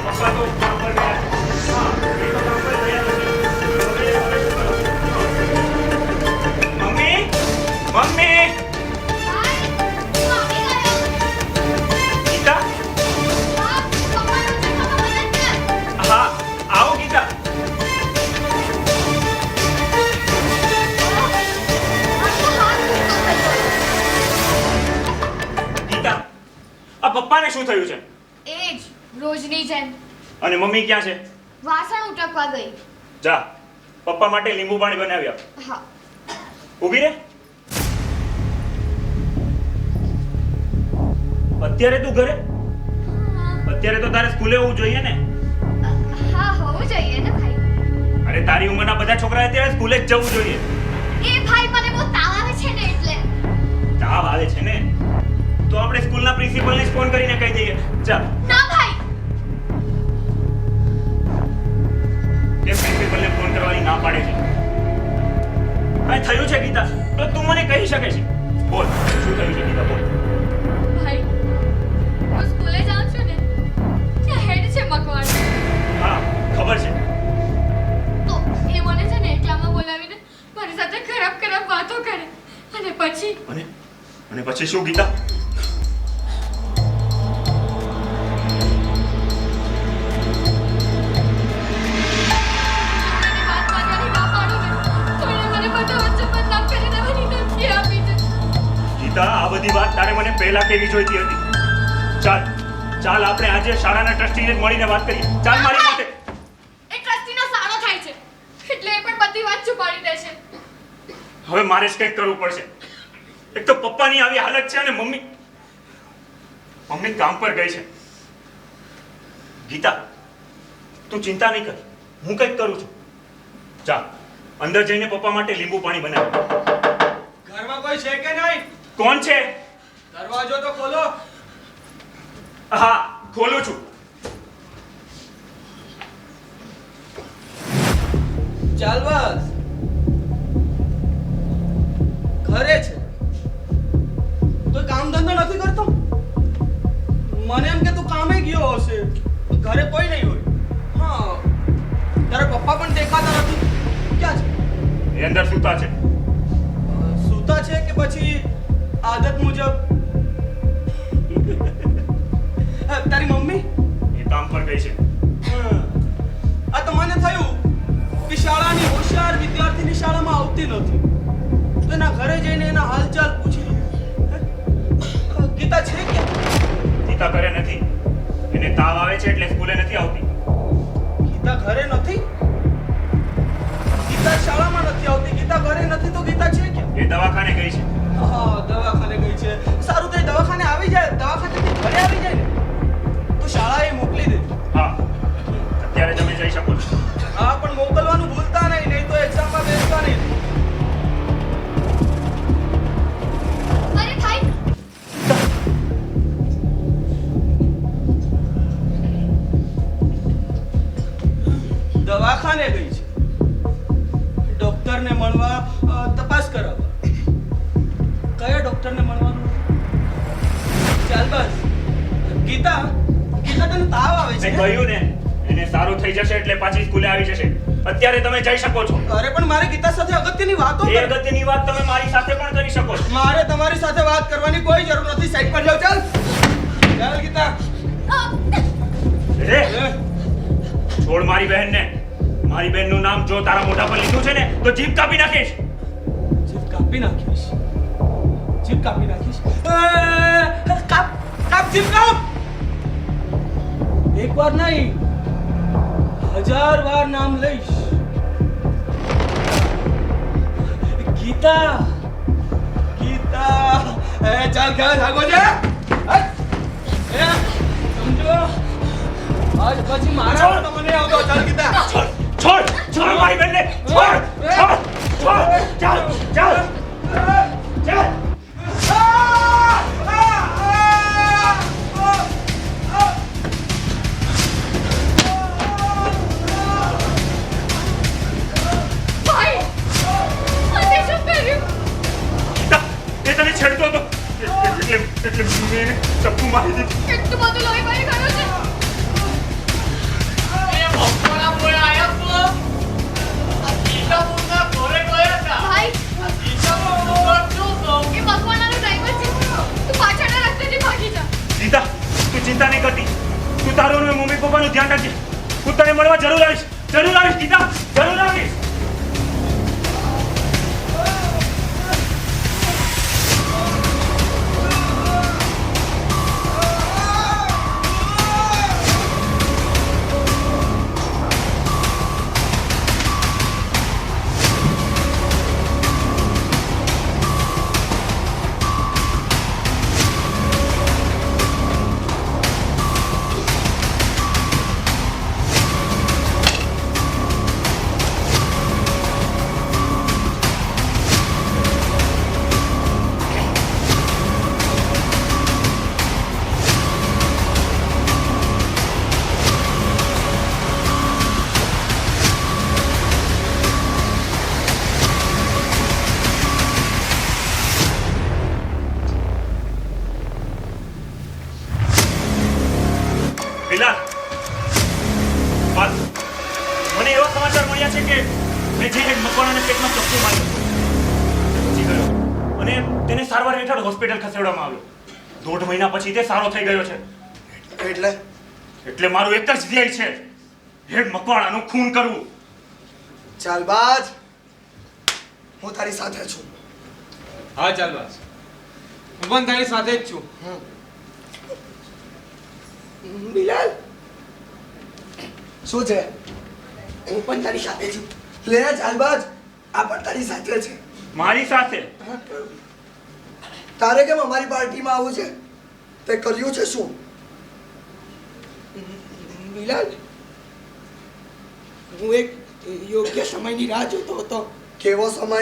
પપ્પા તો કામ પર ગયા છે. હા, એ તો કામ પર ગયા નથી. મમ્મી, મમ્મી, ભાઈ, હું આવી ગયો. ગીતા, હા, પપ્પાનું જમવામાં મદદ કર. હા, આવો ગીતા. આખો હાથ ભીનો થઈ ગયો. ગીતા, આ પપ્પાને શું થયું છે? એ જ રોજની જેમ અને મમ્મી ક્યાં છે? વાસણ ઉટકવા ગઈ. જા, પપ્પા માટે લીંબુ પાણી બનાવી આપ. હા. ઊભી રહે. અત્યારે તું ઘરે? અત્યારે તો તારે સ્કૂલે હોવું જોઈએ ને. હા, હોવું જોઈએ ને ભાઈ. અરે તારી ઉંમરના બધા છોકરાએ અત્યારે સ્કૂલે જ જવું જોઈએ. એ ભાઈ મને બહુ તાવ આવે છે ને એટલે. તાવ આવે છે ને તો આપણે સ્કૂલના પ્રિન્સિપલને જ ફોન કરીને કહી દઈએ. ચાલ. ના ભાઈ. કે પ્રિન્સિપલને ફોન કરવાની ના પાડે છે? કાંઈ થયું છે ગીતા તો તું મને કહી શકે છે. બોલ, શું થયું છે ગીતા? બોલ. ભાઈ, હું સ્કૂલે જાઉં છું ને ત્યાં હેડ છે મકવાણ. હા, ખબર છે. તો એ મને છે ને એટલામાં બોલાવીને મારી સાથે ખરાબ ખરાબ વાતો કરે અને પછી અને પછી શું ગીતા? પહેલા કેવી જોઈતી હતી. ચાલ ચાલ આપણે આજે શાળાના ટ્રસ્ટીને મળીને વાત કરીએ. ચાલ મારી સાથે. એ ટ્રસ્ટીનો સારો થાય છે એટલે એ પણ બધી વાત છુપાડી દે છે. હવે મારે જ કંઈક કરવું પડશે. એક તો પપ્પાની આવી હાલત છે અને મમ્મી કામ પર ગઈ છે. ગીતા તું ચિંતા નહીં કર, હું કંઈક કરું છું. જા અંદર જઈને પપ્પા માટે લીંબુ પાણી બનાવ. ઘરમાં કોઈ છે કે નહીં? કોણ છે? દરવાજો તો ખોલો. હા ખોલું છું. ચાલ બસ ઘરે છે કોઈ કામ ધંધો નથી કરતો? મને એમ કે તું કામે ગયો હશે, ઘરે કોઈ નહીં હોય. હા તારા પપ્પા પણ દેખાતા નથી. ક્યાં છે? એ અંદર સૂતા છે. સૂતા છે કે પછી આદત મુજબ? તારી મમ્મી? એ કામ પર ગઈ છે. આ તો મને થયું કે શાળાની હોશિયાર વિદ્યાર્થીની શાળામાં આવતી નથી, તો એના ઘરે જઈને એના હાલચાલ પૂછી લઉં. ગીતા છે કે? ગીતા ઘરે નથી. એને તાવ આવે છે એટલે સ્કૂલે નથી આવતી. ગીતા ઘરે નથી? ગીતા શાળામાં નથી આવતી, ગીતા ઘરે નથી, તો ગીતા છે કે? એ દવાખાને ગઈ છે. હા દવાખાને ગઈ છે. સારું તો એ દવાખાને આવી જાય, દવાખાનેથી ઘરે આવી જાય ને તો શાળાએ મોકલી દે. હા અત્યારે તમે જઈ શકો છો. હા પણ મોકલવાનું ભૂલતા નહીં તો એક્ઝામમાં બેસતા નહીં. અરે ભાઈ દવાખાને ગઈ છે ડોક્ટરને મળવા, તપાસ કરાવવા. કયા ડોક્ટરને મળવાનું? ચાલ બસ. ગીતા તને તાવ આવે છે? મેં કહ્યું ને એને સારું થઈ જશે એટલે પાછી સ્કૂલે આવી જશે. અત્યારે તમે જઈ શકો છો. અરે પણ મારે ગીતા સાથે અગત્યની વાતો એ અગત્યની વાત તમે મારી સાથે પણ કરી શકો છો. મારે તમારી સાથે વાત કરવાની કોઈ જરૂર નથી. સાઈડ પર જાઓ. ચાલ ચાલ ગીતા. રે છોડ મારી બહેનને. મારી બહેનનું નામ જો તારા મોઢા પર લીધું છે ને તો જીભ કાપી નાખીશ. જીભ કાપી નાખીશ? જીભ કાપી નાખીશ? કાપ કાપ જીભ કાપ. એક વાર નહીં 1000 વાર નામ લઈશ. ગીતા ગીતા. ચાલ ઘર ભાગો છે. સમજો આજ પછી મારા તમને આવતો. ચાલ ગીતા. છોડ છોડ મારી બહેનને. છોડ છોડ છોડ. ચાલ ચાલ ચાલ. ભાઈ મને શું કર્યું? એ તને છેડતો હતો એટલે મેં ચપ્પુ મારી દીધું. કેટલું બધું લોહી વહી ગયું છે. ભાઈ એ મકવાણાનો ડ્રાઈવર છે. તું પાછળના રસ્તેથી ભાગી જા. ગીતા તું ચિંતા નહીં કરતી. તું તારું અને મમ્મી પપ્પાનું ધ્યાન રાખજે. હું તને મળવા જરૂર આવીશ. જરૂર આવીશ ગીતા, જરૂર આવીશ. બિલાલ બસ મને એવા સમાચાર મળ્યા છે કે મેં જે એક મકવાણાને પેટમાં ચપ્પુ માર્યો બચી ગયો અને તેને સારવાર હેઠળ હોસ્પિટલ ખસેડવામાં આવ્યો. 1.5 મહિના પછી તે સારો થઈ ગયો છે. એટલે મારું એક જ ધ્યેય છે, એક મકવાણાનું ખૂન કરવું. ચાલબાજ હું તારી સાથે છું. હા ચાલ બસ હું પણ તારી સાથે જ છું. બિલાલ શું છે? હું પણ તારી સાથે છું. લે ચાલબાજ, આ પણ તારી સાથે છે. મારી સાથે તારે કેમ અમારી પાર્ટીમાં આવવું છે? તે કર્યું છે શું? બિલાલ, હું એક યોગ્ય સમયની રાહ જોતો હતો. કેવો સમય?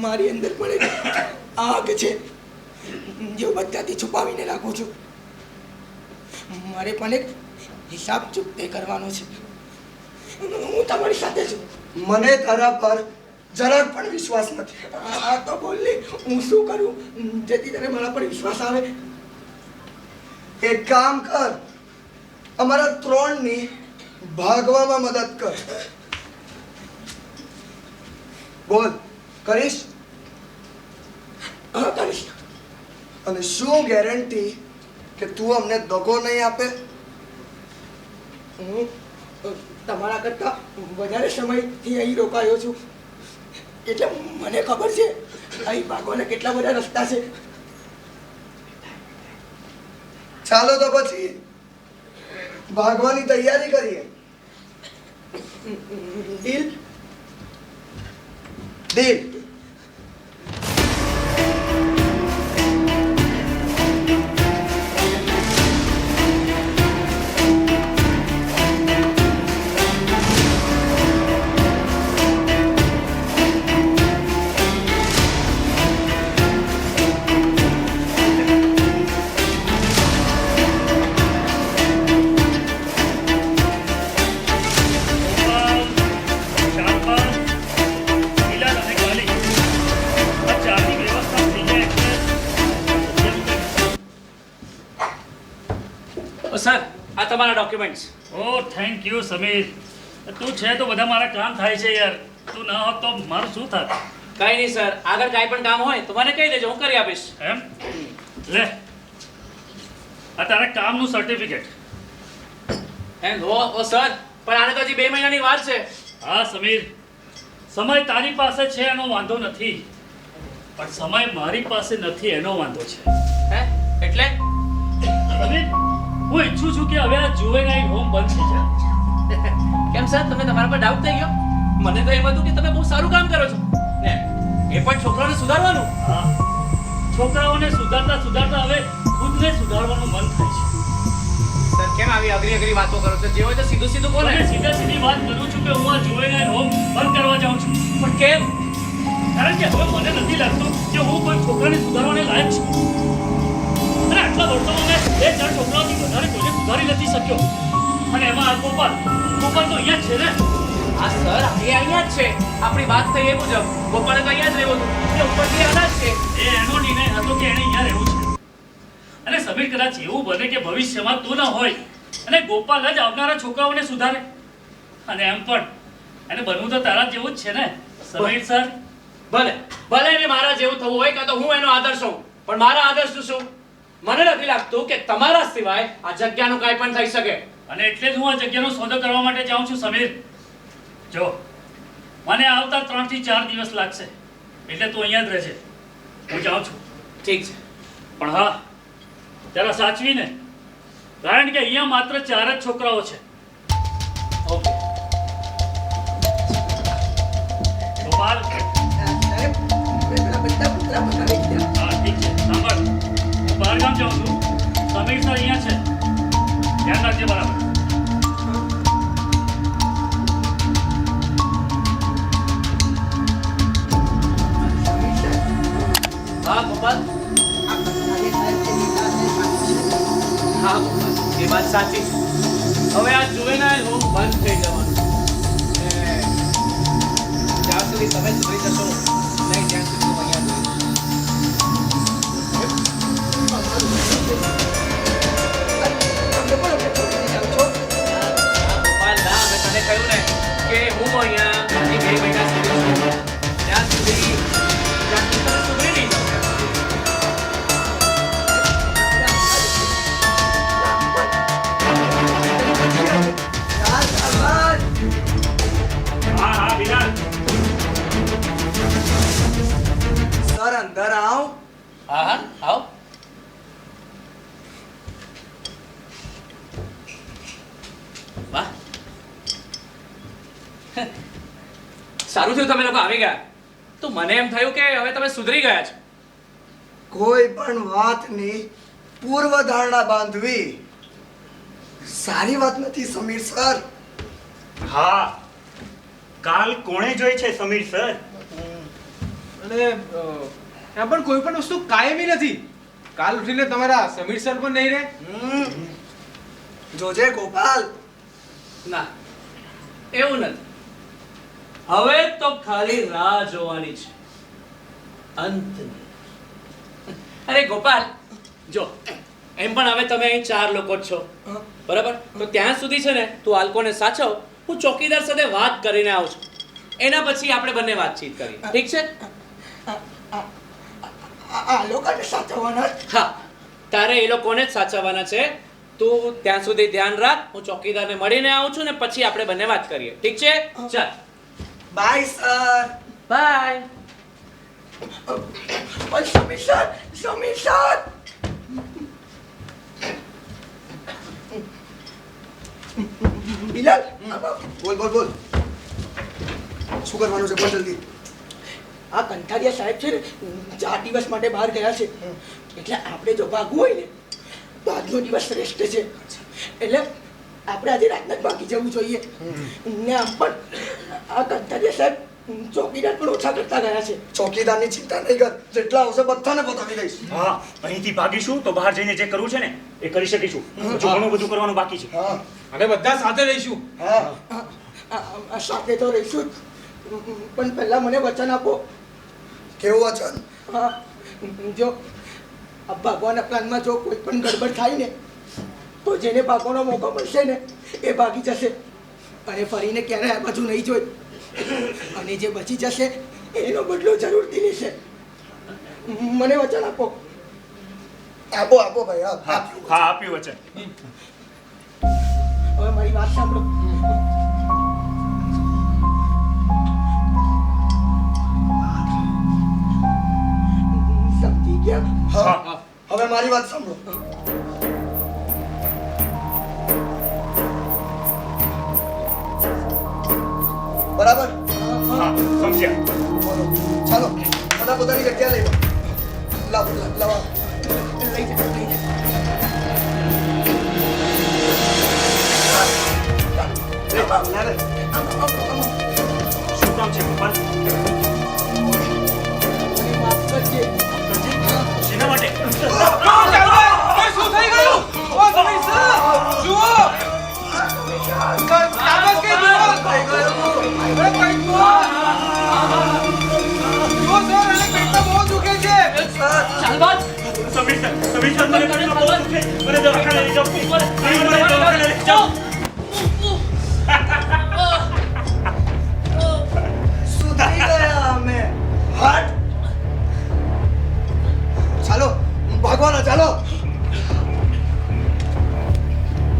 મારી અંદર પણ એક આગ છે જે બધાથી છુપાવીને રાખું છું. મારે પણ એક હિસાબ ચૂકતે કરવાનો છે. હું તમારી સાથે છું. મને તારા પર જરાક પણ વિશ્વાસ નથી. આ તો બોલી હું શું કરું જેથી તને મારા પર વિશ્વાસ આવે? એક કામ કર, અમારા 3ની ભાગવામાં મદદ કર. બોલ, કરીશ? હા, કરીશ. અને શું ગેરંટી કે તું અમને દગો નહીં આપે? હું તમારા કરતા વધારે સમયથી અહીં રોકાયો છું, એટલે મને ખબર છે અહીં ભાગવાના કેટલા બધા રસ્તા છે. ચાલો તો પછી ભાગવાની તૈયારી કરીએ. ડીલ? ડીલ. સર, આ તમારા ડોક્યુમેન્ટ્સ. ઓ થેન્ક યુ સમીર. તું છે તો બધા મારા કામ થાય છે યાર. તું ના હોત તો મારું શું થાત? કઈ નહીં સર, આગળ કાંઈ પણ કામ હોય તો મને કહી દેજો, હું કરી આપીશ. એમ લે, આ તારા કામનું સર્ટિફિકેટ. એમ ઓ સર, પણ આને તો હજી 2 મહિનાની વાર છે. હા સમીર, સમય તારી પાસે છે એનો વાંધો નથી, પણ સમય મારી પાસે નથી એનો વાંધો છે. હે? એટલે સમીર, હું ઈચ્છું છું કે હવે આ જુવેનાઇલ હોમ બંધ થઈ જાય. કેમ સર, તમને તમારા પર ડાઉટ થઈ ગયો? મને તો એમ હતું કે તમે બહુ સારું કામ કરો છો ને, એ પણ છોકરાઓને સુધારવાનું. હા, છોકરાઓને સુધારતા સુધારતા હવે ખુદને સુધારવાનું મન થાય છે. સર, કેમ આવી અઘરી વાતો કરો છો? જે હોય તો સીધું સીધું બોલો. મને સીધી વાત કરું છું કે હું આ જુવેનાઇલ હોમ બંધ કરવા જાઉં છું. પણ કેમ? કારણ કે હવે મને નથી લાગતું કે હું કોઈ છોકરાને સુધારવાને લાયક છું. અને આટલા વર્ષોમાં મેં 2-4 છોકરાઓથી વધારે કોઈને સુધારી નથી શક્યો. અને એમાં આ ગોપાલ તો અહીંયા જ છે ને. હા સર, એ અહીંયા જ છે. આપણી વાત થઈ એ મુજબ ગોપાલે તો અહીંયા જ રહેવું હતું. એ ઉપરથી આના જ છે. એ એનો નિર્ણય હતો કે એને અહીંયા રહેવું છે. અને સમીર, કદાચ એવું બને કે ભવિષ્યમાં તું ન હોય અને ગોપાલ જ આવનારા છોકરાઓને સુધારે. અને એમ પણ એને બનવું તો તારા જેવું જ છે ને સમીર સર. ભલે એને મારા જેવું થવું હોય કાં તો હું એનો આદર્શ હોઉં, પણ મારા આદર્શનું શું? મને નથી લાગતું કે તમારા સિવાય આ જગ્યાનું કાંઈ પણ થઈ શકે. અને એટલે જ હું આ જગ્યાનો સોદો કરવા માટે જાઉં છું સમીર. જો, મને આવતા 3 થી 4 દિવસ લાગશે, એટલે તું અહીંયા જ રહેજે. હું જાઉં છું. ઠીક છે, પણ હા, જરા સાચવીને, કારણ કે અહીંયા માત્ર 4 જ છોકરાઓ છે. ઓકે. ગોપાલ, સાહેબ, મેં પેલા બધા પુતળા બનાવી દીધા. હા ઠીક છે. સાંભળ, હું બહારગામ જાઉં છું. સમીર સર અહીંયા છે, ધ્યાન રાખજે બરાબર. હા ગોપાલ. આ બધાને સાહેબ જે લીધા છે સાચું છે. હા ગોપાલ, એ વાત સાચી છે. હવે આ જુવેનાઇલ હોમ બંધ થઈ જવાનું છે. ને જ્યાં સુધી તમે સુધરી જશો નહીં, ત્યાં સુધી હું અહીંયા જ રહીશ. તમને પણ અમને છોડીને જાઓ છો? ગોપાલ, ના, મેં તને કહ્યું ને કે હું અહીંયા હજી 2 મહિના સુધી છું. ત્યાં સુધી તમે સુધરી નહીં જાઓ. હા હા બિલાલ, સારું થયું તમે લોકો આવી ગયા. તો મને એમ થયું કે હવે તમે સુધરી ગયા છો. કોઈ પણ વાતની પૂર્વ ધારણા બાંધવી સારી વાત નથી સમીર સર. હા, કાલ કોણે જોઈ છે સમીર સર? અને એમ પણ કોઈ પણ વસ્તુ કાયમી નથી. કાલ ઉઠીને તમારા સમીર સર પણ નહીં રહે. જોજે ગોપાલ. ના, એવું નથી. હવે તો ખાલી રાહ જોવાની છે અંતની. અરે ગોપાલ, જો એમ પણ હવે તમે અહીં 4 લોકો જ છો, બરાબર? તો ત્યાં સુધી છે ને તું આલ્કોને સાચવ, હું ચોકીદાર સાથે વાત કરીને આવું છું. એના પછી આપણે બંને વાતચીત કરીએ, ઠીક છે? આ લોકોને સાચવવાના. હા, તારે એ લોકોને જ સાચવવાના છે. તું ત્યાં સુધી ધ્યાન રાખ, હું ચોકીદારને મળીને આવું છું ને પછી આપણે બંને વાત કરીએ, ઠીક છે? ચાલ, bye sir. Bye. Sameer sir, Sameer sir. Bilal, બોલ બોલ બોલ. શું કરવાનું છે? બોલ જલ્દી. આ કંઠારિયા સાહેબ છે ને 4 દિવસ માટે બહાર ગયા છે, એટલે આપણે જો ભાગવું હોય ને તો આજનો દિવસ શ્રેષ્ઠ છે. એટલે આપણે આજે રાતના જ ભાગી જવું જોઈએ. ને આમ પણ આ કંઠારિયા સાહેબ ચોકીદાર પણ ઓછા કરતા ગયા છે. ચોકીદારની ચિંતા નહીં કર, જેટલા આવશે બધાને પતાવી લઈશ. હા, અહીંથી ભાગીશું તો બહાર જઈને જે કરવું છે ને એ કરી શકીશું. હજુ ઘણું બધું કરવાનું બાકી છે. હા અને બધા સાથે રહીશું. હા, સાથે તો રહીશું જ, પણ પહેલા મને વચન આપો. કેવું વચન? હા, જો આ ભાગવાના પ્લાનમાં જો કોઈ પણ ગડબડ થાય ને તો જેને ભાગવાનો મોકો મળશે ને એ ભાગી જશે અને ફરીને ક્યારેય આ બાજુ નહીં જોઈ. અને જે બચી જશે એનો બદલો જરૂરથી લેશે. મને વચન આપો. આપો આપો ભાઈ. હા હા, આપ્યું વચન. હવે મારી વાત સાંભળો. સમજી ગયા? હા, હવે મારી વાત સાંભળો. બરાબર? હા, સમજ્યા. ચાલો બધા પોતાની જગ્યા લઈ લો. લાવ લાવ. લઈ જા, લઈ જા. શું કામ છે ગોપાલ? મને માફ કરજે. શેના માટે? શું થઈ ગયું? ઓ સમીર સર, જુઓ. કાગળ કે જુઓ. અરે કઈ જુઓ. જુઓ સર, એને પેટમાં બહુ દુખે છે. ચાલ બાદ. સમીર સર, મને પેટમાં બહુ દુખે. મને દવાખાને લઈ જાઓ. મને દવાખાને લઈ જાઓ. સુધરી ગયા અમે. હટ. ચાલો ભાગવાના, ચાલો.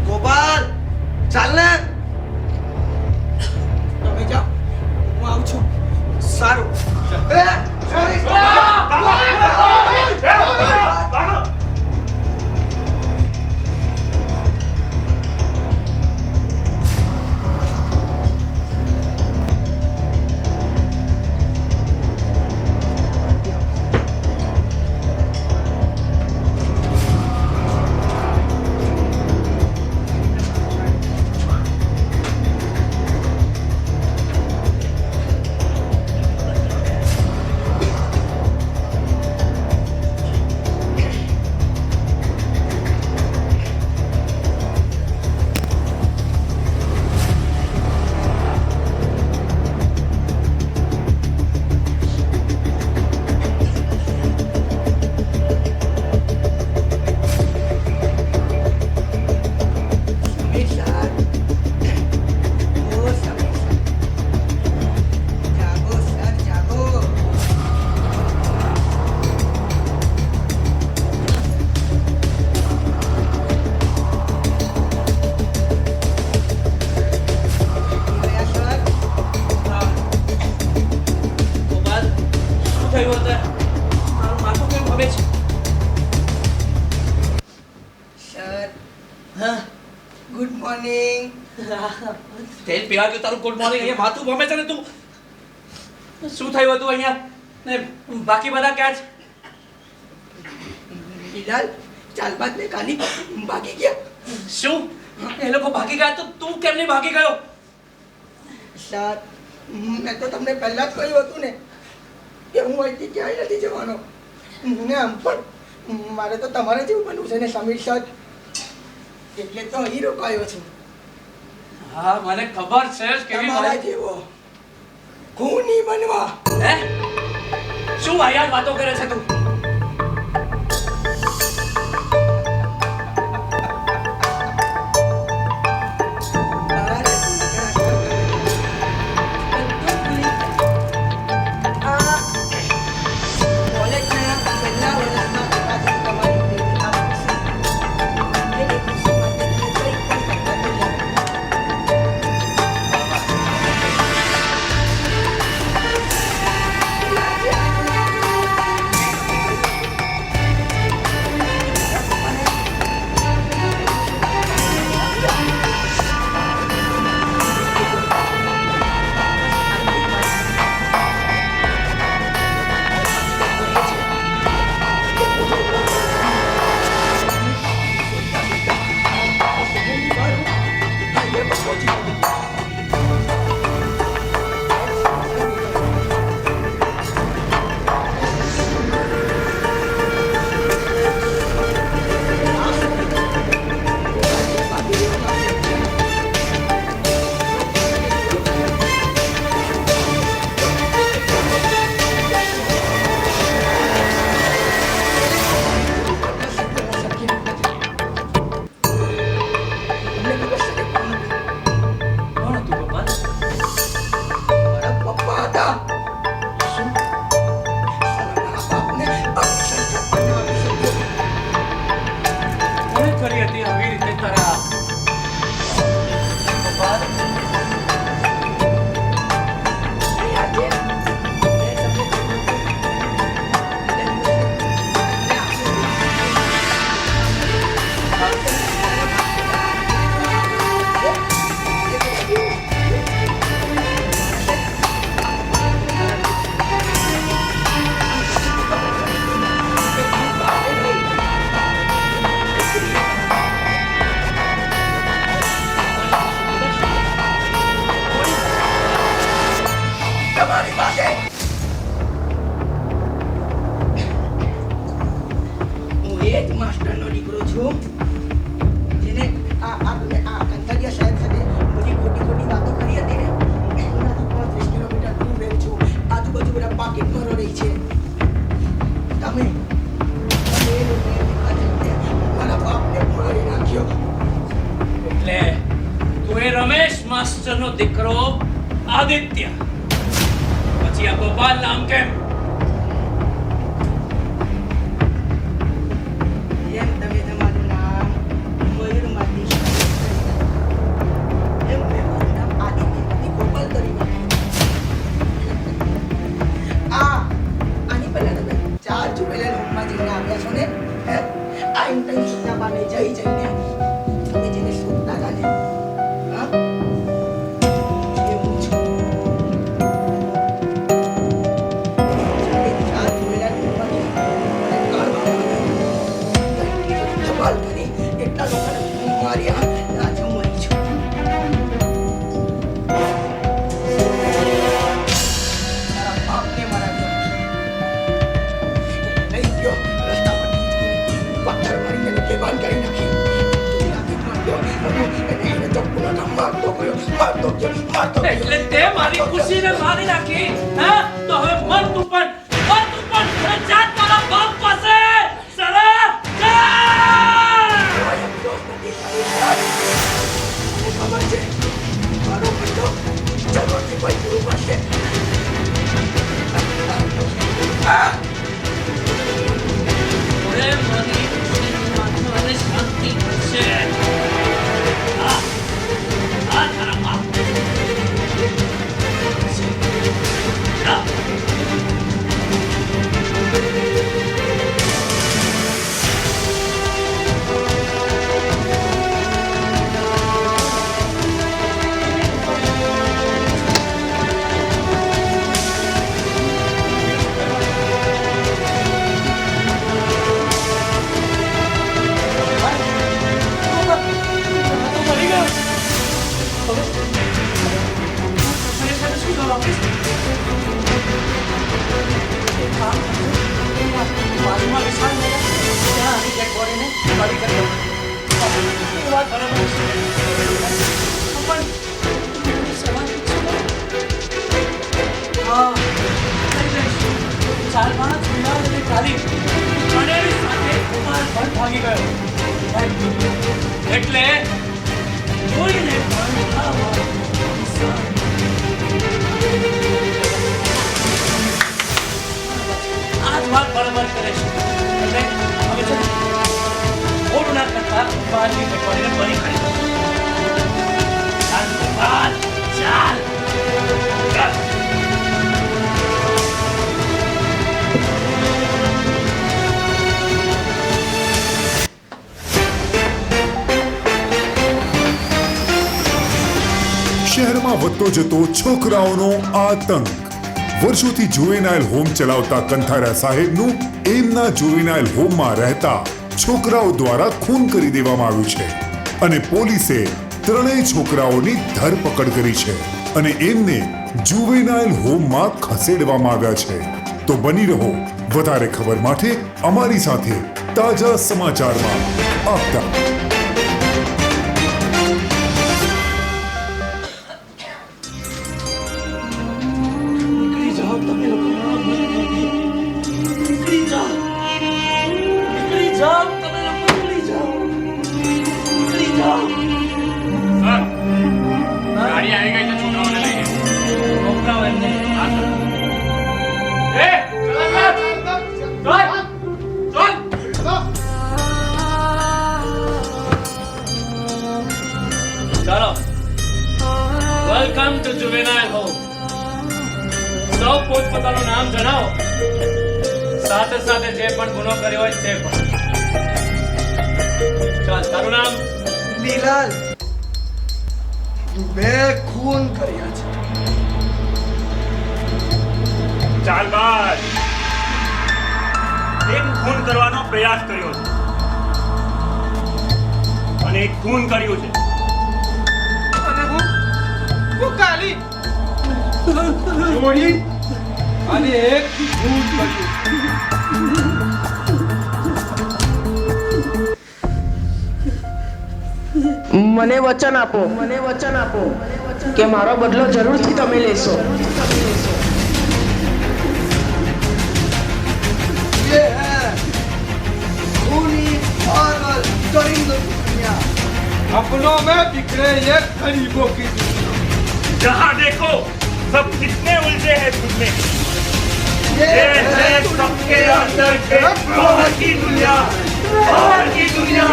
ગોપાલ ચાલ ને. તમે જાઓ, હું આવું છું. સારું. Good morning. તેલ પીવા ગયો તારું ગુડ મોર્નિંગ અહીંયા માથું ભમે છે ને તું શું થયું હતું અહીંયા ને બાકી બધા ક્યાં છે બિલાલ ચાલબાદ ને કાલી ભાગી ગયા. શું એ લોકો ભાગી ગયા તો તું કેમ નહીં ભાગી ગયો સર મેં તો તમને પહેલા જ કહ્યું હતું ને કે હું અહીંથી ક્યાંય નથી જવાનો. ને આમ પણ મારે તો તમારે જેવું બનવું છે ને સમીર સર, એટલે તો અહીં રોકાયો છું. હા મને ખબર છે કેવી તમારા જેવો ખૂની બનવા. હે શું વાહિયાત વાતો કરે છે તું માસ્ટરનો દીકરો આદિત્ય પછી આ ગોપાલ નામ કેમ એમ તમે તમારું નામ મયુરમાંથી એમ મેં મારું નામ આદિત્યમાંથી ગોપાલ કરી નાખ્યું. આની પહેલા તમે 4 જુવેલર હોમમાં જઈને આવ્યા છો ને, આ ઇન્ટર્નશિપના બાને જઈને તમે જેને શોધતા હતા ને, એટલે તે મારી ખુશીને મારી નાખી. હા તો હવે મર તું પણ જાત મારા બાપ પાસે સરા ખબર છે મારો બંધો જરૂરથી કોઈ પૂરું પડશે. ઓરે મારી ખુશીનું આત્માને શાંતિ મળશે. આ તારા બાપ વાત બરાબર છે પણ સવાલ હા ચાલ માણસ બિલાલ અને કાલી ત્રણેય સાથે કુમાર પણ ભાગી ગયો એટલે જોઈને પણ આ વાત બરાબર કરે છે એટલે હવે છે ઓડું ના કરતા બહારની પકડીને બની ખાઈ ચાલ ચાલ ચાલ શહેરમાં વધતો જતો છોકરાઓનો આતંક. વર્ષોથી જુવેનાઇલ હોમ ચલાવતા કંથારા સાહેબનું એમના જુવેનાઇલ હોમમાં રહેતા છોકરાઓ દ્વારા ખૂન કરી દેવામાં આવ્યું છે અને પોલીસે ત્રણેય છોકરાઓની ધરપકડ કરી છે અને એમને જુવેનાઇલ હોમમાં ખસેડવામાં આવ્યા છે. તો બની રહો વધારે ખબર માટે અમારી સાથે તાજા સમાચારમાં આપતા. ગાડી આવી ગઈ છે છોકરાઓને લઈને મોકલાવો એમને એ ચાલો વેલકમ ટુ જુવેનાઇલ હોમ સૌ પોતપોતાનું નામ જણાવો સાથે સાથે જે પણ ગુનો કર્યો હોય તે પણ ચાલ તારું નામ બિલાલ મેં ખૂન કર્યા છે. ચાલબાજ એક ખૂન કરવાનો પ્રયાસ કર્યો છે અને એક ખૂન કર્યું છે. અને હું કાલી ચોરી અને એક ભૂલ કર્યું. મને વચન આપો કે મારો બદલો જરૂરથી તમે લેશો. ये है खूनी पागल दरिंदों की दुनिया. अपनों में बिखरे ये गरीबों की दुनिया. जहाँ देखो सब कितने उलझे हैं खुद में. ये है सबके अंदर के पावर की दुनिया, पावर की दुनिया,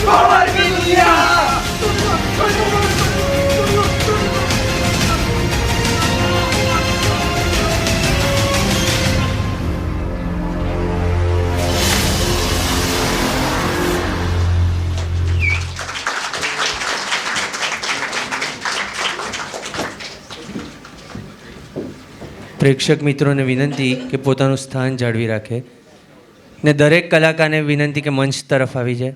पावर की दुनिया. પ્રેક્ષક મિત્રોને વિનંતી કે પોતાનું સ્થાન જાળવી રાખે ને દરેક કલાકારને વિનંતી કે મંચ તરફ આવી જાય.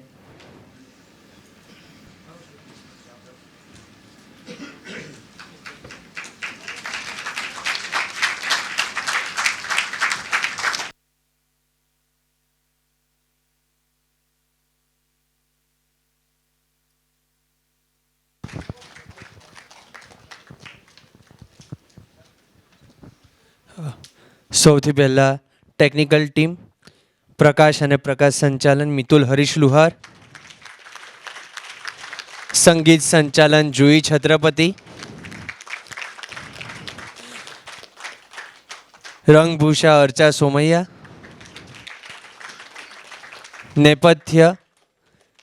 સૌથી પહેલાં ટેકનિકલ ટીમ પ્રકાશ અને પ્રકાશ સંચાલન મિતુલ હરીશ લુહાર, સંગીત સંચાલન જુઈ છત્રપતિ, રંગભૂષા અર્ચા સોમૈયા, નેપથ્ય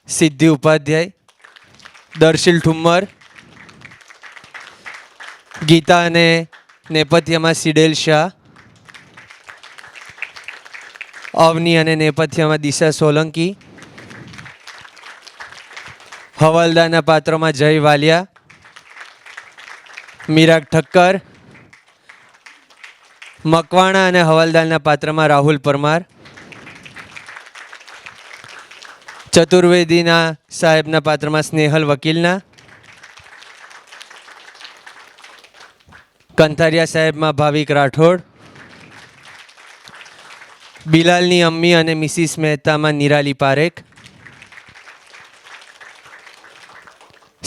સિદ્ધિ ઉપાધ્યાય, દર્શિલ ઠુમ્મર, ગીતા અને નેપથ્યમાં સિડેલ શાહ, અવની અને નેપથ્યમાં દિશા સોલંકી, હવાલદારના પાત્રમાં જય વાલિયા, મીરાગ ઠક્કર, મકવાણા અને હવાલદારના પાત્રમાં રાહુલ પરમાર, ચતુર્વેદીના સાહેબના પાત્રમાં સ્નેહલ વકીલના, કંથારિયા સાહેબમાં ભાવિક રાઠોડ, બિલાલની અમ્મી અને મિસિસ મહેતામાં નિરાલી પારેખ,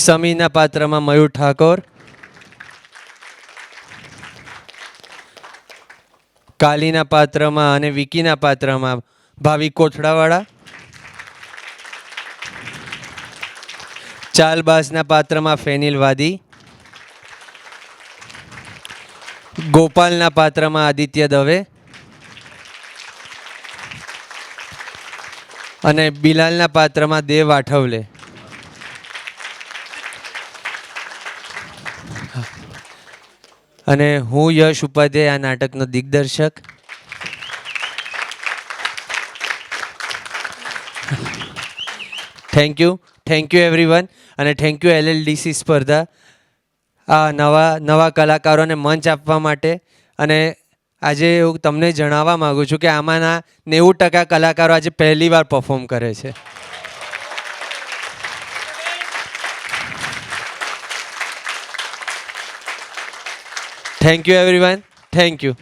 સમીના પાત્રમાં મયુર ઠાકોર, કાલીના પાત્રમાં અને વિકીના પાત્રમાં ભાવિક કોથળાવાળા, ચાલબાઝના પાત્રમાં ફેનિલ વાદી, ગોપાલના પાત્રમાં આદિત્ય દવે અને બિલાલના પાત્રમાં દેવ આઠવલે. અને હું યશ ઉપાધ્યાય, આ નાટકનો દિગ્દર્શક. થેન્ક યુ એવરીવન, અને થેન્ક યુ LLDC સ્પર્ધા આ નવા કલાકારોને મંચ આપવા માટે. અને આજે હું તમને જણાવવા માગું છું કે આમાંના 90% કલાકારો આજે પહેલી વાર પરફોર્મ કરે છે. Thank you everyone, thank you.